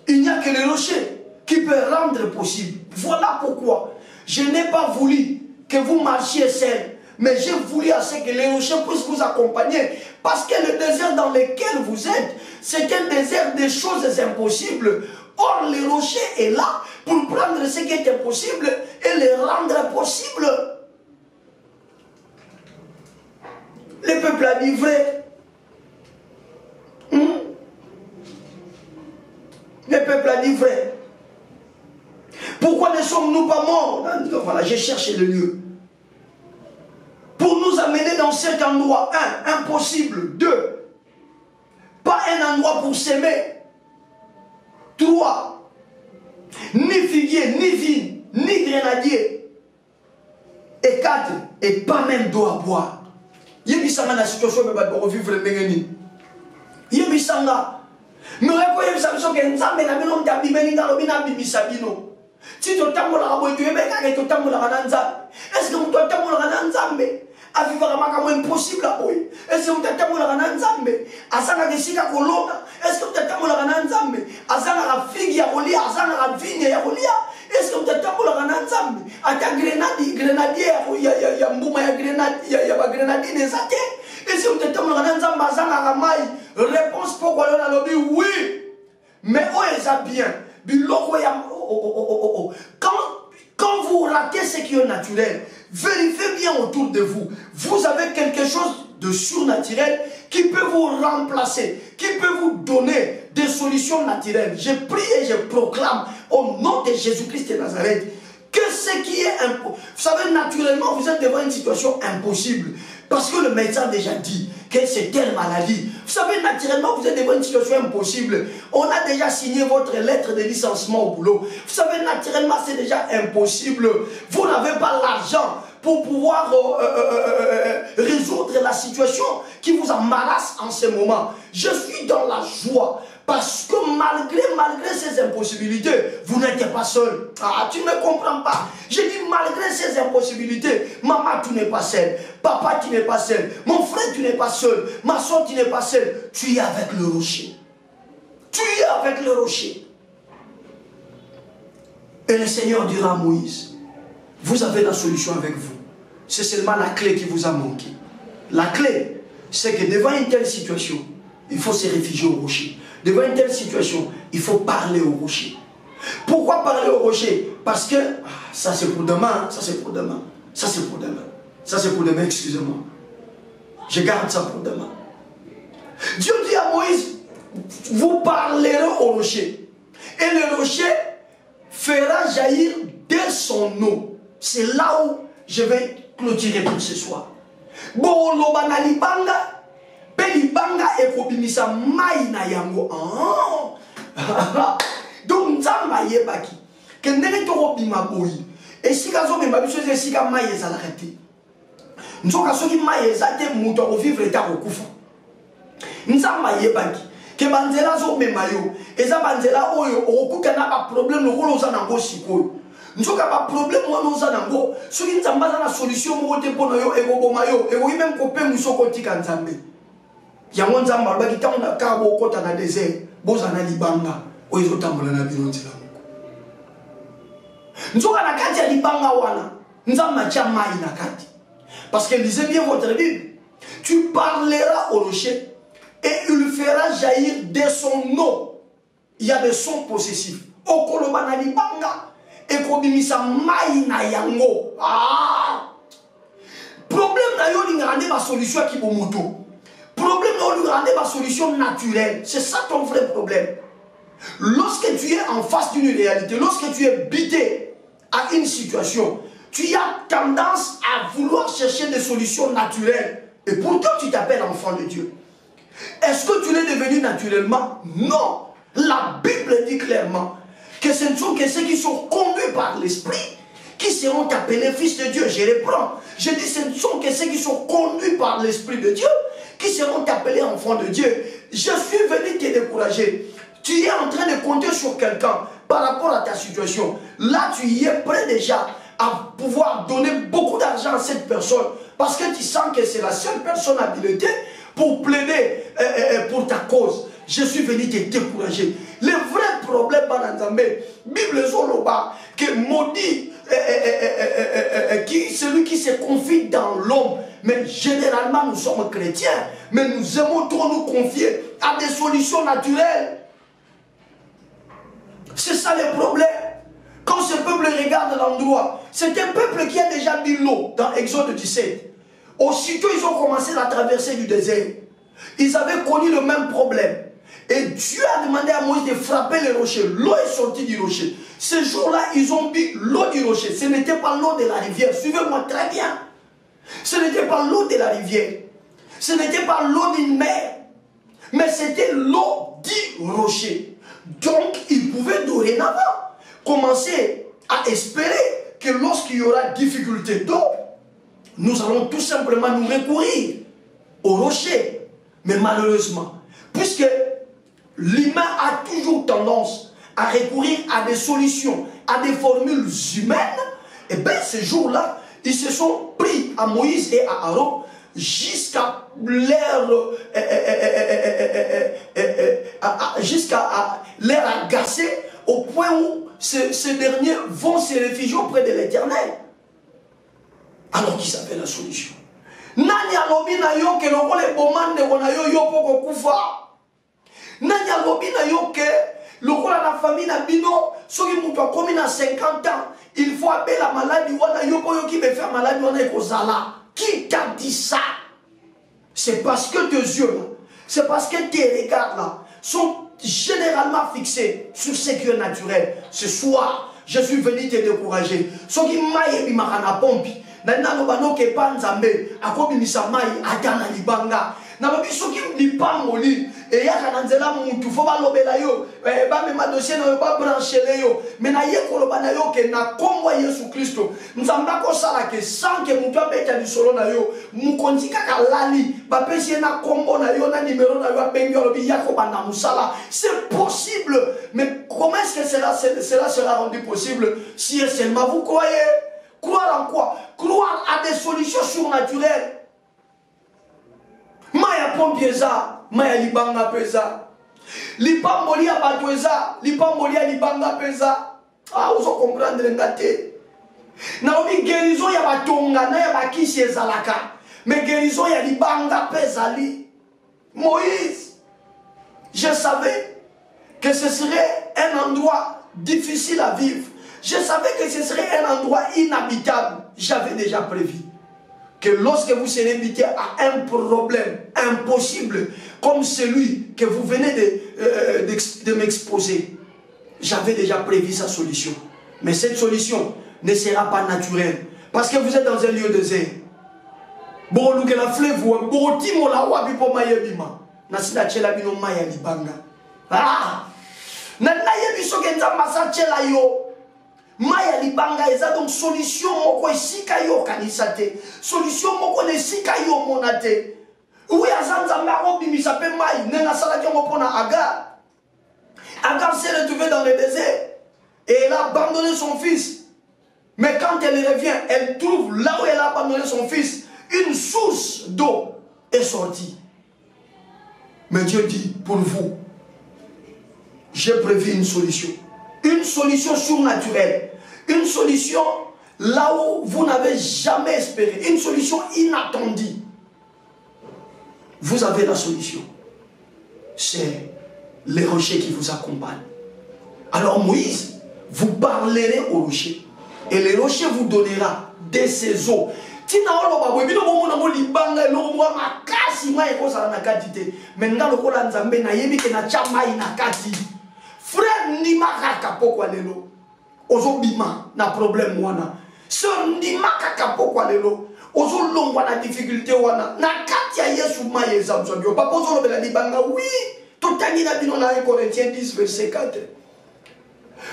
il n'y a que le rocher qui peut rendre possible. Voilà pourquoi je n'ai pas voulu que vous marchiez seul, mais j'ai voulu à ce que les rochers puissent vous accompagner. Parce que le désert dans lequel vous êtes, c'est un désert des choses impossibles. Or, le rocher est là pour prendre ce qui est impossible et le rendre possible. Le peuple a dit vrai. Le peuple a dit vrai. Pourquoi ne sommes-nous pas morts? Voilà, j'ai cherché le lieu. Pour nous amener dans cet endroit, 1, impossible. 2, pas un endroit pour s'aimer. 3, ni figuier, ni vigne, ni grenadier. Et 4, et pas même d'eau à boire. Il y a la situation où on va vivre le Mengeni. Il y a Bissanga. Mais reconnaissez ça, que nous avons un homme d'abimeni dans le binabi Sabino. Si tu as un tu es est-ce que tu as un a vivre impossible à eux. Est-ce que tu as un Nzambe a sanga kesika kolona? Est-ce que tu as un Nzambe a sanga figue ya kolia, a sanga vigne ya kolia? Est-ce que tu as un Nzambe a ta grenadier ya mbuma ya grenadier ya ba grenadier des athées? Est-ce que tu as un Nzambe a sanga mai? Réponse pourquoi on a lobby oui. Mais oh ça bien. Quand vous ratez ce qui est naturel, vérifiez bien autour de vous. Vous avez quelque chose de surnaturel qui peut vous remplacer, qui peut vous donner des solutions naturelles. Je prie et je proclame au nom de Jésus-Christ de Nazareth que ce qui est impossible. Vous savez, naturellement, vous êtes devant une situation impossible. Parce que le médecin a déjà dit que c'est telle maladie. Vous savez, naturellement, vous êtes devant une situation impossible. On a déjà signé votre lettre de licenciement au boulot. Vous savez, naturellement, c'est déjà impossible. Vous n'avez pas l'argent pour pouvoir résoudre la situation qui vous embarrasse en ce moment. Je suis dans la joie. Parce que malgré ces impossibilités, vous n'êtes pas seul. Ah, tu ne me comprends pas. Je dis malgré ces impossibilités, maman, tu n'es pas seul. Papa, tu n'es pas seul. Mon frère, tu n'es pas seul. Ma soeur, tu n'es pas seul. Tu es avec le rocher. Tu es avec le rocher. Et le Seigneur dira à Moïse, vous avez la solution avec vous. C'est seulement la clé qui vous a manqué. La clé, c'est que devant une telle situation, il faut se réfugier au rocher. Devant une telle situation, il faut parler au rocher. Pourquoi parler au rocher? Parce que ça c'est pour demain, ça c'est pour demain, ça c'est pour demain, ça c'est pour demain, excusez-moi. Je garde ça pour demain. Dieu dit à Moïse, vous parlerez au rocher. Et le rocher fera jaillir de son eau. C'est là où je vais clôturer pour ce soir. Bon, l'obana libanga. Pelibanga ekobimisa mai na yango. Donc nzamba yebaki ke ndenge to bima boyi esika zo memba biso esika mai ezalaka te. Nzoka soki mai ezate muto ko vivre ta ko kufa. Nzamba yebaki ke banzela zo memba yo eza banzela oyo okuta na ba problème lokolo za nango sikoyo. Nzoka ba problème wana za nango soki nzamba za na solution mo te pono yo ekoboma yo ekoki même ko pe musoko tika nzambe. Yango nzamba alobaki ntango na kaka bokota na désert bozana libanga oyo ezotambola na bino nzela moko. Nzoka na kati ya libanga wana nzamba atia mai na kati. Parce que lisez bien votre Bible. Tu parleras au rocher et il fera jaillir de son eau. Il y a des sons possessifs. Okoloba na libanga ekobimisa mai na yango. Problème na yo lingande ba solution ki bomoto. Problème on lui rendait ma solution naturelle. C'est ça ton vrai problème. Lorsque tu es en face d'une réalité, lorsque tu es bité à une situation, tu as tendance à vouloir chercher des solutions naturelles. Et pourtant tu t'appelles enfant de Dieu. Est-ce que tu l'es devenu naturellement? Non. La Bible dit clairement que ce ne sont que ceux qui sont conduits par l'Esprit qui seront appelés fils de Dieu. Je reprends. Je dis ce ne sont que ceux qui sont conduits par l'Esprit de Dieu qui seront appelés enfants de Dieu. Je suis venu te décourager. Tu es en train de compter sur quelqu'un par rapport à ta situation. Là, tu y es prêt déjà à pouvoir donner beaucoup d'argent à cette personne parce que tu sens que c'est la seule personne habilitée pour plaider pour ta cause. Je suis venu te décourager. Le vrai problème, Bible Zoloba, que maudit celui qui se confie dans l'homme. Mais généralement, nous sommes chrétiens, mais nous aimons trop nous confier à des solutions naturelles. C'est ça le problème. Quand ce peuple regarde l'endroit, c'est un peuple qui a déjà mis l'eau dans Exode 17. Aussitôt, ils ont commencé la traversée du désert. Ils avaient connu le même problème. Et Dieu a demandé à Moïse de frapper le rocher. L'eau est sortie du rocher. Ce jour-là, ils ont bu l'eau du rocher. Ce n'était pas l'eau de la rivière. Suivez-moi très bien. Ce n'était pas l'eau de la rivière. Ce n'était pas l'eau d'une mer. Mais c'était l'eau du rocher. Donc, il pouvait dorénavant commencer à espérer que lorsqu'il y aura difficulté d'eau, nous allons tout simplement nous recourir au rocher. Mais malheureusement, puisque l'humain a toujours tendance à recourir à des solutions, à des formules humaines, et bien ces jours-là, ils se sont pris à Moïse et à Aaron jusqu'à l'air agacé au point où ces derniers vont se réfugier auprès de l'Éternel. Alors qu'ils avaient la solution. Nani alobi na yo ke lokole bomande kona yo yo poko kufa. Nani alobi na yo ke lokola na famille na bino soki mutu akomi na 50 ans, il faut appeler la maladie wana yo po yo ki be faire maladie wana ekozala. Qui t'a dit ça? C'est parce que tes yeux là, c'est parce que tes regards là sont généralement fixés sur ce qui est naturel. Ce soir, je suis venu te décourager. Soki maye bimakana pompi. Nana bano ke panzambe akobi misamai atana libanga na babiso ki lipangoli e ya kananzela mutu fo balobela yo ba me madossier na yo ba brancher yo mais na ye koloba na yo ke na kombo Yesu Kristo nzamba ko sala ke sans que mutu abeta lisolo na yo mukonzi kaka lali ba pesi na kombo na yo na numéro na yo abengi olobi yako banda musala. C'est possible, mais comment est-ce que cela sera rendu possible si seulement vous croyez? Croire en quoi? Croire à des solutions surnaturelles. Maya pompieza, maya libanga pesa. Lipamboli ya batweza, lipamboli ya libanga pesa. Ah, vous comprendre ngate. Na obi guérison ya batonga na ya bakisi ezalaka. Mais guérison ya libanga pesa li. Moïse, je savais que ce serait un endroit difficile à vivre. Je savais que ce serait un endroit inhabitable. J'avais déjà prévu que lorsque vous serez invité à un problème impossible comme celui que vous venez de m'exposer, j'avais déjà prévu sa solution. Mais cette solution ne sera pas naturelle parce que vous êtes dans un lieu désert. Bon, que la fleuve, bon, timo la wabi po mayebima. Nasida chela bino maya libanga. Ah, na yebiso kenza masachela yo. Maya libanga eza donc solution moko esika yo kanisate. Solution moko nesika yo monate. Oui azanza maro bimisa pe mai nenga sala ki pona Agar. Agar s'est retrouvée dans le désert et elle a abandonné son fils. Mais quand elle revient, elle trouve là où elle a abandonné son fils, une source d'eau est sortie. Mais Dieu dit, pour vous, j'ai prévu une solution. Une solution surnaturelle. Une solution là où vous n'avez jamais espéré. Une solution inattendue. Vous avez la solution. C'est les rochers qui vous accompagnent. Alors Moïse, vous parlerez au rocher. Et le rocher vous donnera de ses eaux. Frère ndima kaka pokwa lelo ozo bima na problème wana sœur ndima kaka pokwa lelo ozo longwa na difficulté wana na kati ya Yesu maye zamzo bio papa ozo lobela libanga oui totani na bino na 1 Corinthiens 10 verset 4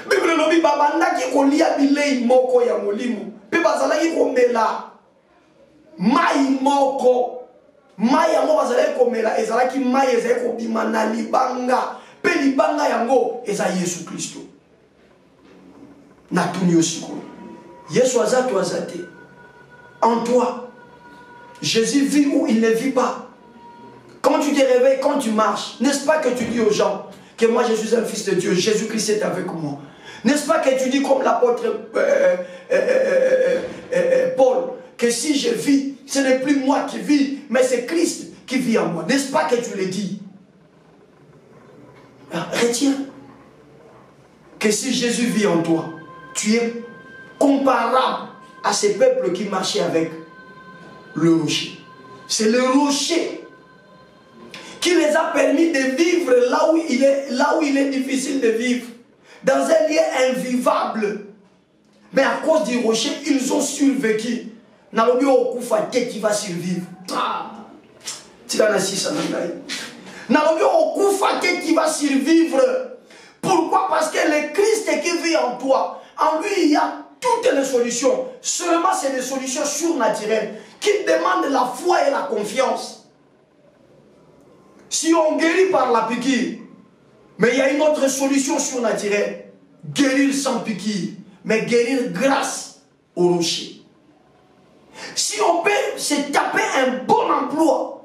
Bible lobi baba ndaki kolia bilei moko ya molimo pe bazalaki komela mai moko mai yango bazalaki komela ezalaki mai ezalaki kobima na libanga. Pelibanga yango eza Yesu Kristo. Natuni osiko. Yesu azatu azate. En toi, Jésus vit où il ne vit pas. Quand tu te réveilles, quand tu marches, n'est-ce pas que tu dis aux gens que moi je suis un fils de Dieu, Jésus-Christ est avec moi. N'est-ce pas que tu dis comme l'apôtre Paul, que si je vis, ce n'est plus moi qui vis, mais c'est Christ qui vit en moi. N'est-ce pas que tu le dis? Retiens que si Jésus vit en toi, tu es comparable à ces peuples qui marchaient avec le rocher. C'est le rocher qui les a permis de vivre là où il est difficile de vivre, dans un lieu invivable. Mais à cause du rocher, ils ont survécu. Nalobi okufa te qui va survivre. Nalobi okufa te qui va survivre. Pourquoi? Parce que le Christ qui vit en toi, en lui il y a toutes les solutions. Seulement c'est des solutions surnaturelles qui demandent la foi et la confiance. Si on guérit par la piqûre, mais il y a une autre solution surnaturelle. Guérir sans piqûre, mais guérir grâce au rocher. Si on peut se taper un bon emploi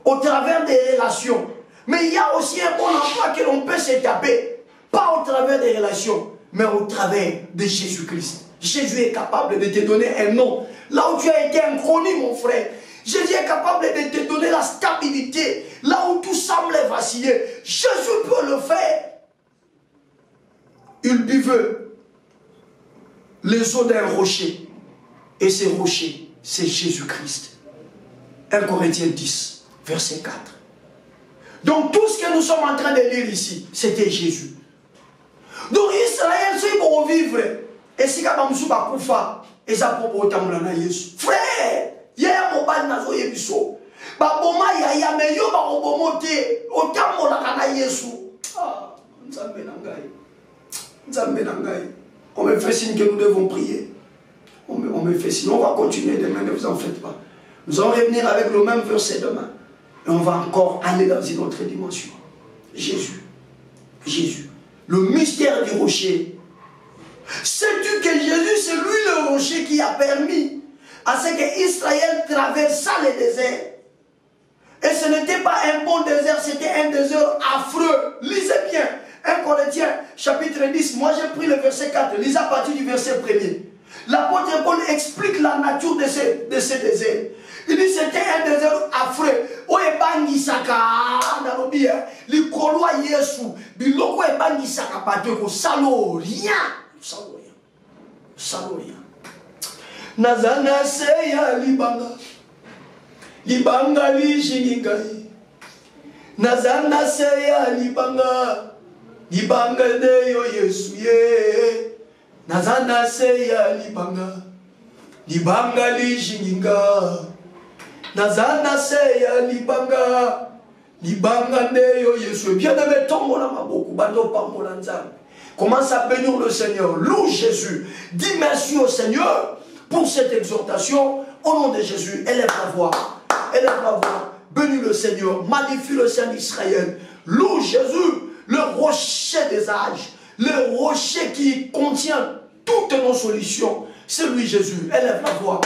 au travers des relations, mais il y a aussi un bon emploi que l'on peut se taper, pas au travers des relations, mais au travers de Jésus-Christ. Jésus est capable de te donner un nom. Là où tu as été inconnu, mon frère, Jésus est capable de te donner la stabilité. Là où tout semble vaciller, Jésus peut le faire. Il buvait les eaux d'un rocher. Et ce rocher, c'est Jésus-Christ. 1 Corinthiens 10, verset 4. Donc tout ce que nous sommes en train de lire ici, c'était Jésus. Donc Israël, c'est pour vivre. Et si vous avez koufa, et ça pour autant Jésus. Frère, il y a un mobile nazo yebiso. Ba boma ya ya me yo ba obomote autant molaka Jésus. Ah, nzambe na ngai. Nzambe na ngai. On me fait signe que nous devons prier. On me fait signe. On va continuer demain, ne vous en faites pas. Nous allons revenir avec le même verset demain. Et on va encore aller dans une autre dimension. Jésus. Jésus. Le mystère du rocher. Sais-tu que Jésus, c'est lui le rocher qui a permis à ce que Israël traversa le désert. Et ce n'était pas un bon désert, c'était un désert affreux. Lisez bien. 1 Corinthiens chapitre 10. Moi j'ai pris le verset 4. Lisez à partir du verset 1er. L'apôtre Paul explique la nature de ce désert. Il dit c'était un désert affreux. Oebangi saka dalobia likoloa Yesu biloko ebangi saka pateko salo rien. Salo rien. Salo rien. Nazana seya libanga. Libanga lijingai. Nazana seya libanga. Libanga de yo Yesu ye. Nazana seya libanga. Libanga lijinga. Nazana seya libanga. Libanga de yo Yesu. Bien aimé tombo na maboko bando pambola nzambe. Commence à bénir le Seigneur. Loue Jésus. Dis merci au Seigneur pour cette exhortation. Au nom de Jésus, élève la voix. Élève la voix. Bénis le Seigneur. Magnifie le Saint d'Israël. Loue Jésus, le rocher des âges. Le rocher qui contient toutes nos solutions. C'est lui Jésus. Élève la voix.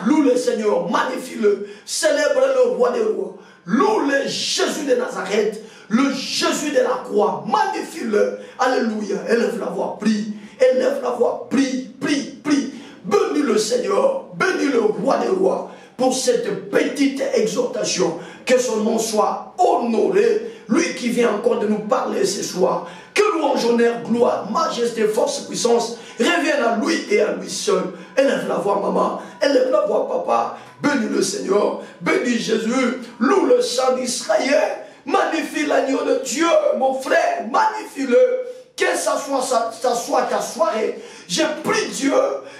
Loue le Seigneur. Magnifie-le. Célèbre le roi des rois. Loue le Jésus de Nazareth. Le Jésus de la croix. Magnifie-le. Alléluia. Élève la voix. Prie. Élève la voix. Prie. Prie. Prie. Bénis le Seigneur. Bénis le roi des rois. Pour cette petite exhortation. Que son nom soit honoré. Lui qui vient encore de nous parler ce soir. Que louange, honneur, gloire, majesté, force, puissance reviennent à lui et à lui seul. Élève la voix, maman. Élève la voix, papa. Bénis le Seigneur. Bénis Jésus. Loue le Saint d'Israël. Magnifie l'agneau de Dieu, mon frère. Magnifie-le. Que ça soit ta soirée. Je prie Dieu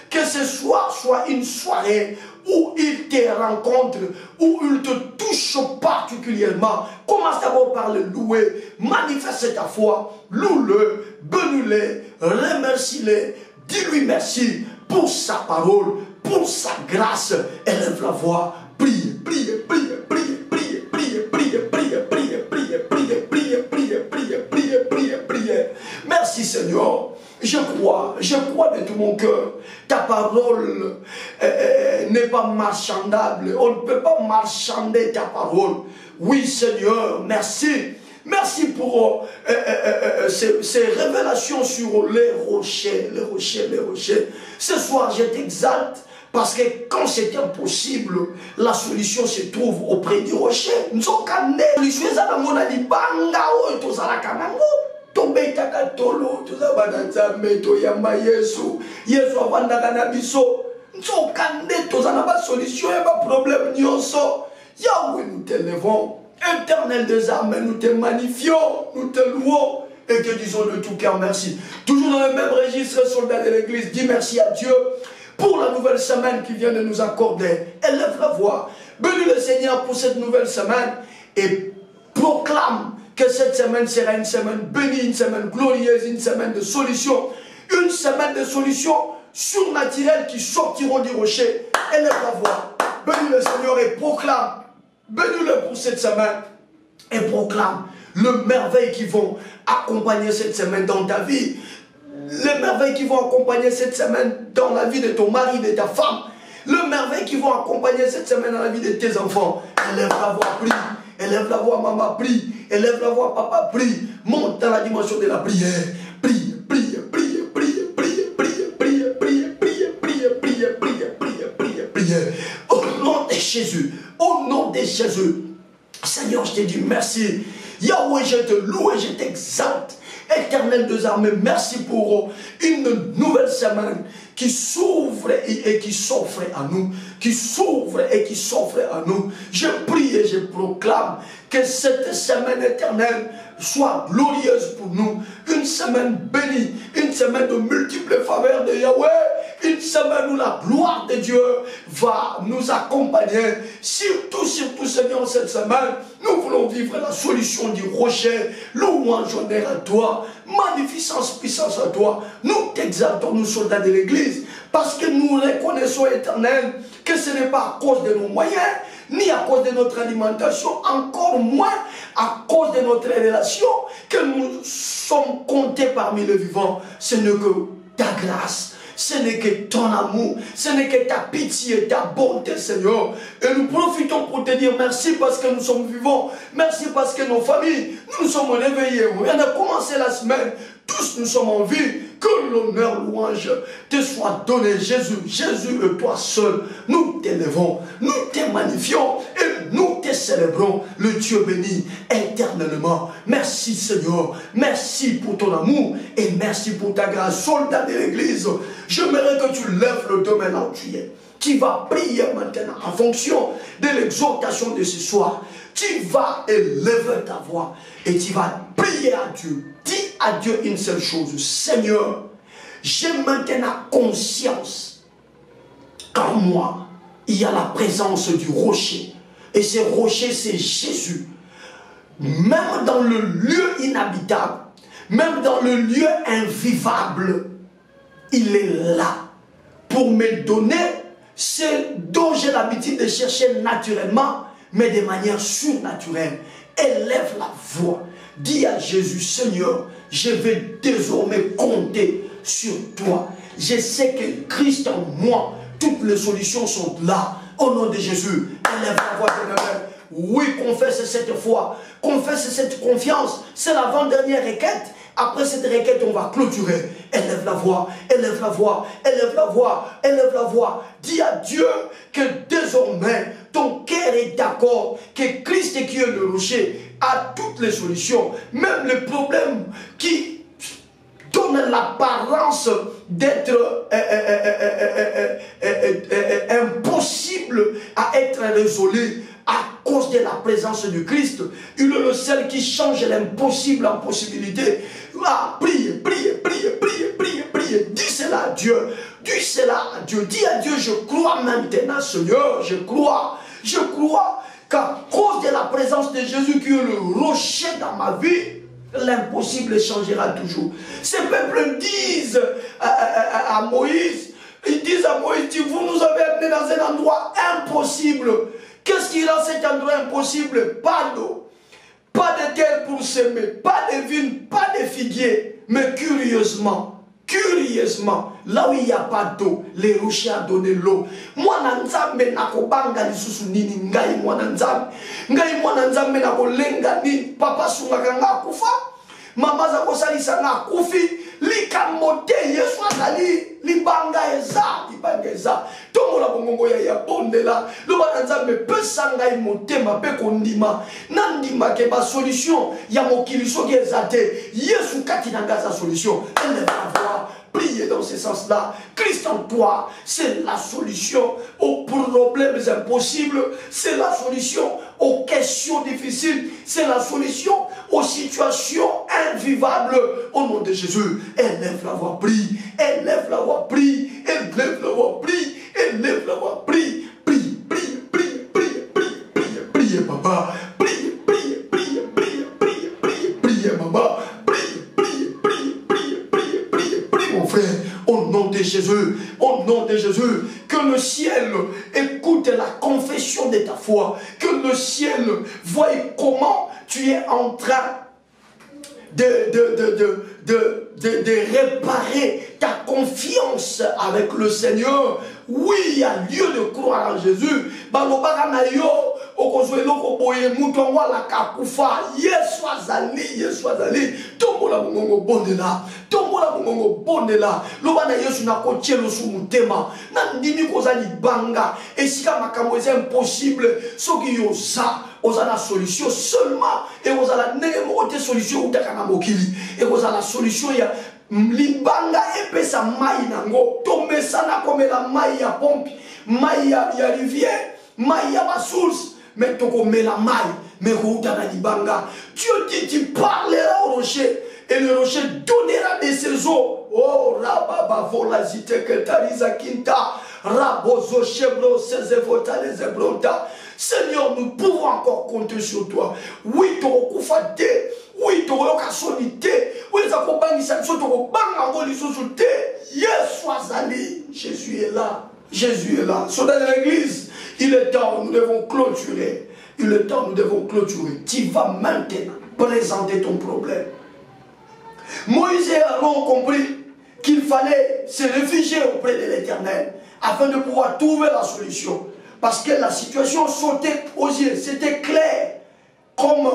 que ce soir soit une soirée où il te rencontre, où il te touche particulièrement. Commence d'abord par le louer. Manifeste ta foi. Loue-le, bénis-le, remercie-le. Dis-lui merci pour sa parole, pour sa grâce. Élève la voix. Prie, prie, prie, prie, prie, prie, prie, prie, prie, prie, prie, prie, prie, prie, prie, prie, prie. Merci Seigneur. Je crois de tout mon cœur. Ta parole n'est pas marchandable. On ne peut pas marchander ta parole. Oui Seigneur, merci. Merci pour ces révélations sur les rochers, les rochers, les rochers. Ce soir, je t'exalte parce que quand c'est impossible, la solution se trouve auprès du rocher. Nous sommes Yahweh, nous t'élevons. Éternel des âmes, nous te magnifions, nous te louons et te disons de tout cœur merci. Toujours dans le même registre, soldat de l'église, dis merci à Dieu pour la nouvelle semaine qui vient de nous accorder. Élève la voix. Bénis le Seigneur pour cette nouvelle semaine et proclame que cette semaine sera une semaine bénie, une semaine glorieuse, une semaine de solution, une semaine de solutions surnaturelles qui sortiront du rocher. Élève la voix. Bénis le Seigneur et proclame. Bénis-le pour cette semaine et proclame les merveilles qui vont accompagner cette semaine dans ta vie. Les merveilles qui vont accompagner cette semaine dans la vie de ton mari, de ta femme. Les merveilles qui vont accompagner cette semaine dans la vie de tes enfants. Élève la voix, prie. Élève la voix, maman, prie. Élève la voix, papa, prie. Monte dans la dimension de la prière. Prie, prie, prie, prie, prie, prie, prie, prie, prie, prie, prie, prie, prie, prie. Au nom de Jésus. Au nom de Jésus. Seigneur, je te dis merci. Yahweh, je te loue et je t'exalte. Éternel des armées, merci pour une nouvelle semaine qui s'ouvre et qui s'offre à nous. Qui s'ouvre et qui s'offre à nous. Je prie et je proclame que cette semaine éternelle soit glorieuse pour nous. Une semaine bénie, une semaine de multiples faveurs de Yahweh. Une semaine où la gloire de Dieu va nous accompagner. Surtout, Seigneur, cette semaine, nous voulons vivre la solution du rocher. Louange, honneur à toi. Magnificence, puissance à toi. Nous t'exaltons, nous soldats de l'Église, parce que nous reconnaissons, Éternel, que ce n'est pas à cause de nos moyens, ni à cause de notre alimentation, encore moins à cause de notre relation, que nous sommes comptés parmi les vivants. Ce n'est que ta grâce. Ce n'est que ton amour, ce n'est que ta pitié, ta bonté, Seigneur. Et nous profitons pour te dire merci parce que nous sommes vivants. Merci parce que nos familles, nous nous sommes réveillés. On vient de commencer la semaine. Tous nous sommes en vie. Que l'honneur, louange te soit donné. Jésus, Jésus et toi seul. Nous t'élevons, nous te magnifions et nous te célébrons. Le Dieu béni éternellement. Merci Seigneur. Merci pour ton amour et merci pour ta grâce. Soldat de l'Église, j'aimerais que tu lèves le dos maintenant où tu es. Tu vas prier maintenant en fonction de l'exhortation de ce soir. Tu vas élever ta voix et tu vas prier à Dieu. Dis à Dieu une seule chose. Seigneur, j'ai maintenant conscience qu'en moi, il y a la présence du rocher. Et ce rocher, c'est Jésus. Même dans le lieu inhabitable, même dans le lieu invivable, il est là pour me donner ce dont j'ai l'habitude de chercher naturellement, mais de manière surnaturelle. Élève la voix. Dis à Jésus, Seigneur, je vais désormais compter sur toi. Je sais que Christ en moi, toutes les solutions sont là. Au nom de Jésus, élève la voix de l'honneur. Oui, confesse cette foi. Confesse cette confiance. C'est l'avant-dernière requête. Après cette requête, on va clôturer. Élève la voix, élève la voix, élève la voix, élève la voix. Dis à Dieu que désormais, ton cœur est d'accord, que Christ qui est le rocher a toutes les solutions. Même les problèmes qui donnent l'apparence d'être impossible à être résolu à cause de la présence du Christ. Il est le seul qui change l'impossible en possibilité. Ah, priez, priez, priez, priez, priez, priez. Dis cela à Dieu. Dis cela à Dieu. Dis à Dieu, je crois maintenant, Seigneur, je crois qu'à cause de la présence de Jésus qui est le rocher dans ma vie, l'impossible changera toujours. Ces peuples disent à Moïse, ils disent à Moïse, vous nous avez amenés dans un endroit impossible. Qu'est-ce qui rend cet endroit impossible? Pas d'eau, pas de terre pour semer, pas de vignes, pas de figuiers. Mais curieusement, là où il n'y a pas d'eau, les rochers ont donné l'eau. Moi, Nanzambe nakobanga lisusu nini ngai mwana nzambe. Ngai mwana nzambe nakolenga nini papa sungaka nga kufa. Mama za kosalisa nga kufi. Likamote Yesu azali libanga eza. Tongo la bongo ya bondela. Loba nzambe pesa ngai motema pe kondima. Nandima ke ba solution ya mokili soki ezate. Yesu kati na nga sa solution. Elle va voir. Priez dans ce sens-là. Christ en toi, c'est la solution aux problèmes impossibles. C'est la solution aux questions difficiles. C'est la solution aux situations invivables. Au nom de Jésus, élève la voix, prie. Élève la voix, prie. Élève la voix, prie. frère, au nom de Jésus, au nom de Jésus, que le ciel écoute la confession de ta foi, que le ciel voie comment tu es en train de réparer ta confiance avec le Seigneur. Oui, il y a lieu de croire en Jésus. Yesu azali tombola bongo bondela loba na Yesu na kotielo su mutema na ndimi kozali banga esika makambo est impossible soki yosa ozala solution seulement et ozala ndenge moko te solution utaka na mokili et ozala solution ya libanga epesa mai nango tomesana komela mai ya pompe mai ya rivière mai ya basource mais tokomela mai mais routana libanga. Dieu dit tu parleras au rocher et le rocher donnera de ses eaux. Oh rababa volazite ketariza kinta rabozo chebro sezevota les ebronta. Seigneur, nous pouvons encore compter sur toi. Oui, tu as fait. Oui, tu as sonité. Oui, tu as fait. Jésus est là. Jésus est là. Sur l'église, il est temps, nous devons clôturer. Il est temps, nous devons clôturer. Tu vas maintenant présenter ton problème. Moïse et Aaron ont compris qu'il fallait se réfugier auprès de l'Éternel afin de pouvoir trouver la solution. Parce que la situation sautait aux yeux. C'était clair comme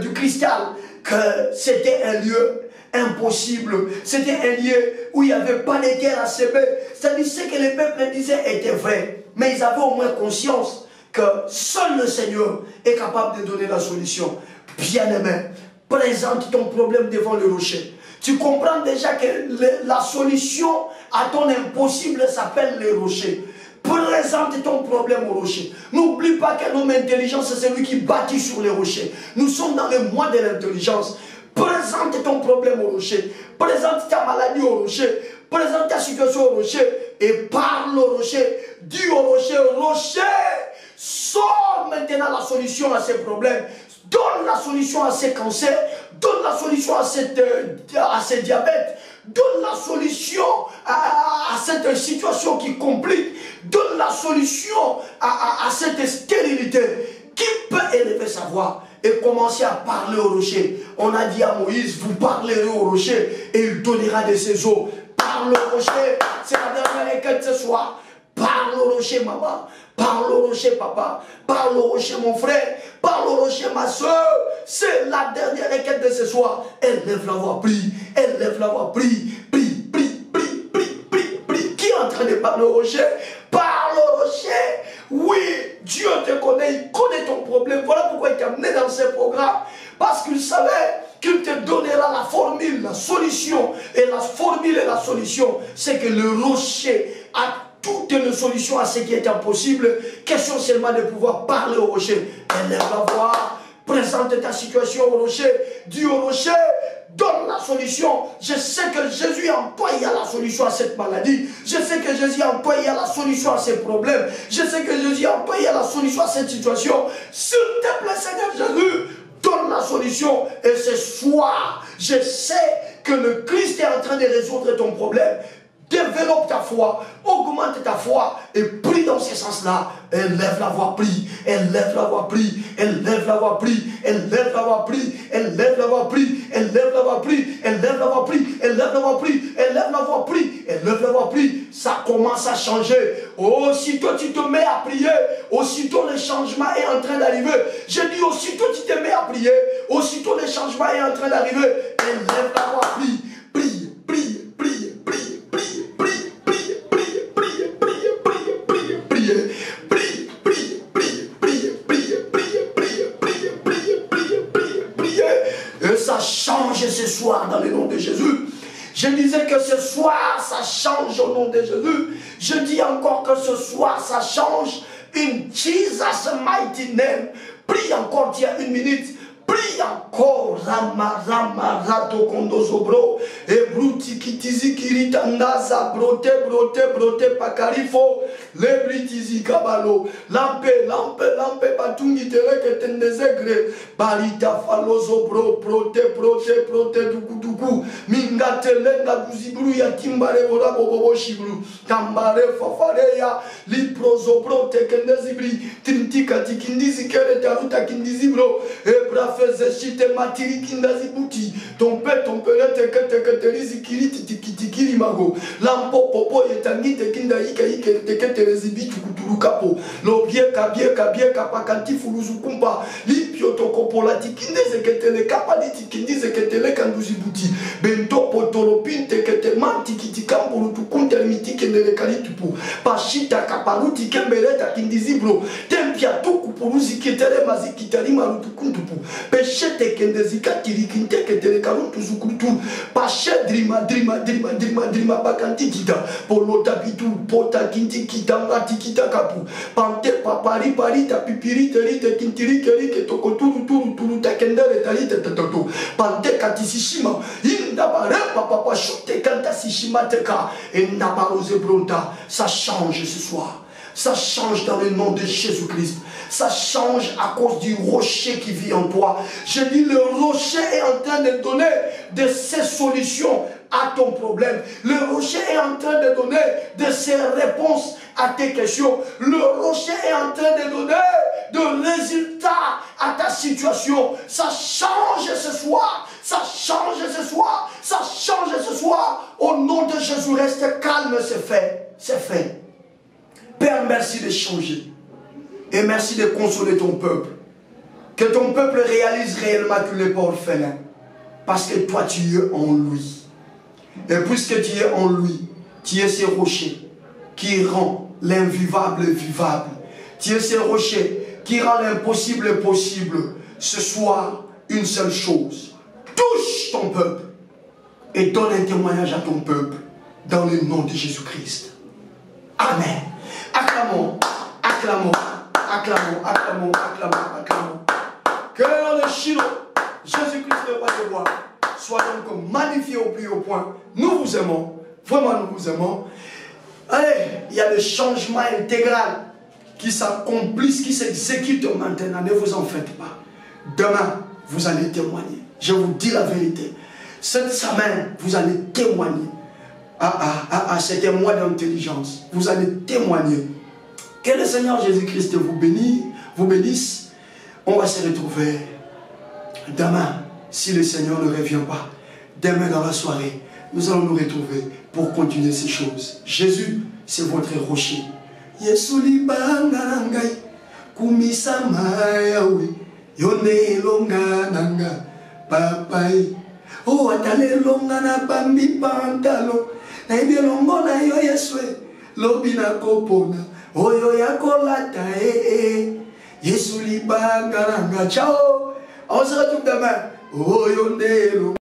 du cristal que c'était un lieu impossible. C'était un lieu où il n'y avait pas de guerre à semer. C'est-à-dire ce que les peuples disaient était vrai. Mais ils avaient au moins conscience que seul le Seigneur est capable de donner la solution. Bien-aimé, présente ton problème devant le rocher. Tu comprends déjà que la solution à ton impossible s'appelle le rocher. Présente ton problème au rocher. N'oublie pas qu'un homme intelligent, c'est celui qui bâtit sur les rochers. Nous sommes dans le mois de l'intelligence. Présente ton problème au rocher. Présente ta maladie au rocher. Présente ta situation au rocher. Et parle au rocher. Dis au rocher, rocher, sors maintenant la solution à ces problèmes. Donne la solution à ces cancers. Donne la solution à ces diabètes. Donne la solution à cette situation qui complique. Donne la solution à cette stérilité. Qui peut élever sa voix et commencer à parler au rocher? On a dit à Moïse, vous parlerez au rocher et il donnera de ses eaux. Parle au rocher, c'est la dernière requête ce soir. Parle au rocher, maman. Parle au rocher, papa. Parle au rocher, mon frère. Parle au rocher, ma soeur. C'est la dernière requête de ce soir. Élève la voix, prie. Élève la voix, prie. Prie, prie, prie, prie, prie, prie. Qui est en train de parler au rocher? Parle au rocher. Oui, Dieu te connaît. Il connaît ton problème. Voilà pourquoi il t'a amené dans ce programme. Parce qu'il savait qu'il te donnera la formule, la solution. Et la formule et la solution, c'est que le rocher a toutes les solutions à ce qui est impossible. Question seulement de pouvoir parler au rocher. Élève la voix, présente ta situation au rocher, dis au rocher, donne la solution. Je sais que Jésus en toi, il y a la solution à cette maladie. Je sais que Jésus en toi, il y a la solution à ces problèmes. Je sais que Jésus en toi, il y a la solution à cette situation. S'il te plaît, Seigneur Jésus, donne la solution. Et ce soir, je sais que le Christ est en train de résoudre ton problème. Développe ta foi, augmente ta foi et prie dans ce sens-là. Élève la voix, prie. Élève la voix, prie. Élève la voix, prie. Élève la voix, prie. Élève la voix, prie. Élève la voix, prie. Élève la voix, prie. Élève la voix, prie. Élève la voix, prie. Élève la voix, prie. Ça commence à changer. Aussitôt tu te mets à prier, aussitôt le changement est en train d'arriver. Je dis aussitôt tu te mets à prier, aussitôt le changement est en train d'arriver. Élève la voix, prie. Prie, prie, prie, prie. Et ça change ce soir dans le nom de Jésus. Je disais que ce soir ça change au nom de Jésus. Je dis encore que ce soir ça change. In Jesus' mighty name. Prie encore, il y a 1 minute. Prie encore. Rama, rama, rato, kondo, zobro. Et bruti kitizi kirita ndaza brote pakarifo. Le britizi kabalo. Lampe batungi tereke tendezegre. Barita falozo prote duku. Mingate lenga guzibru ya timbare ora bobo shibru. Tambare fafareya. Liprozo prote kendezibri. Trintika tikindizi kere taruta kindizibro. Ebra feze shite matiri kindazi buti. Ton père te rizi kiriti tikiri mago. Lampo popo yetangi te kinda ike te rezibi tukuturu kapo. Lo bie ka pakanti fuluzu kumpa. Lipio toko pola tikindeze ketele kapali tikindize ketele kanduzi buti. Bento potolo pinte kete manti kitikambo tukunte limiti kendele kalitupu. Pashita kaparuti kembeleta kindizibro. Tempia tuku puruzi ketele maziki tarima rutukuntupu. Peshete kendezi katiri kinte ketele karuntu zukurutu. Pache drima bakanti kita. Polota pitu pota kinti kita ngati kita kapu. Pante papari parita pipiri terite kintiri kerike toko turu takendere talite tatoto. Pante katisishima. Indabare papa shute kanta sishima teka. Indabarose bronta. Ça change ce soir. Ça change dans le nom de Jésus-Christ. Ça change à cause du rocher qui vit en toi. Je dis, le rocher est en train de donner de ses solutions à ton problème. Le rocher est en train de donner de ses réponses à tes questions. Le rocher est en train de donner de résultats à ta situation. Ça change ce soir. Ça change ce soir. Ça change ce soir. Au nom de Jésus, reste calme, c'est fait. C'est fait. Père, merci de changer. Et merci de consoler ton peuple. Que ton peuple réalise réellement qu'il n'est pas orphelin. Parce que toi, tu es en lui. Et puisque tu es en lui, tu es ce rocher qui rend l'invivable vivable. Tu es ce rocher qui rend l'impossible possible. Ce soir, une seule chose. Touche ton peuple et donne un témoignage à ton peuple dans le nom de Jésus-Christ. Amen. Acclamons. Que le Shiloh, Jésus-Christ le roi de gloire, soit donc magnifié au plus haut point. Nous vous aimons, vraiment nous vous aimons. Allez, il y a le changement intégral qui s'accomplisse, qui s'exécute maintenant. Ne vous en faites pas. Demain, vous allez témoigner. Je vous dis la vérité. Cette semaine, vous allez témoigner. C'était un mois d'intelligence. Vous allez témoigner. Que le Seigneur Jésus-Christ vous bénisse. On va se retrouver demain, si le Seigneur ne revient pas. Demain dans la soirée, nous allons nous retrouver pour continuer ces choses. Jésus, c'est votre rocher. Yesu libangangai kumisa mayawe yone longa nanga papai o atale longa na bambi pantalo na ibe longo na yo Yesu lobi na kopona oyo yakolata Yesu libangananga. Ciao, on se retrouve demain. Oyo ndelo.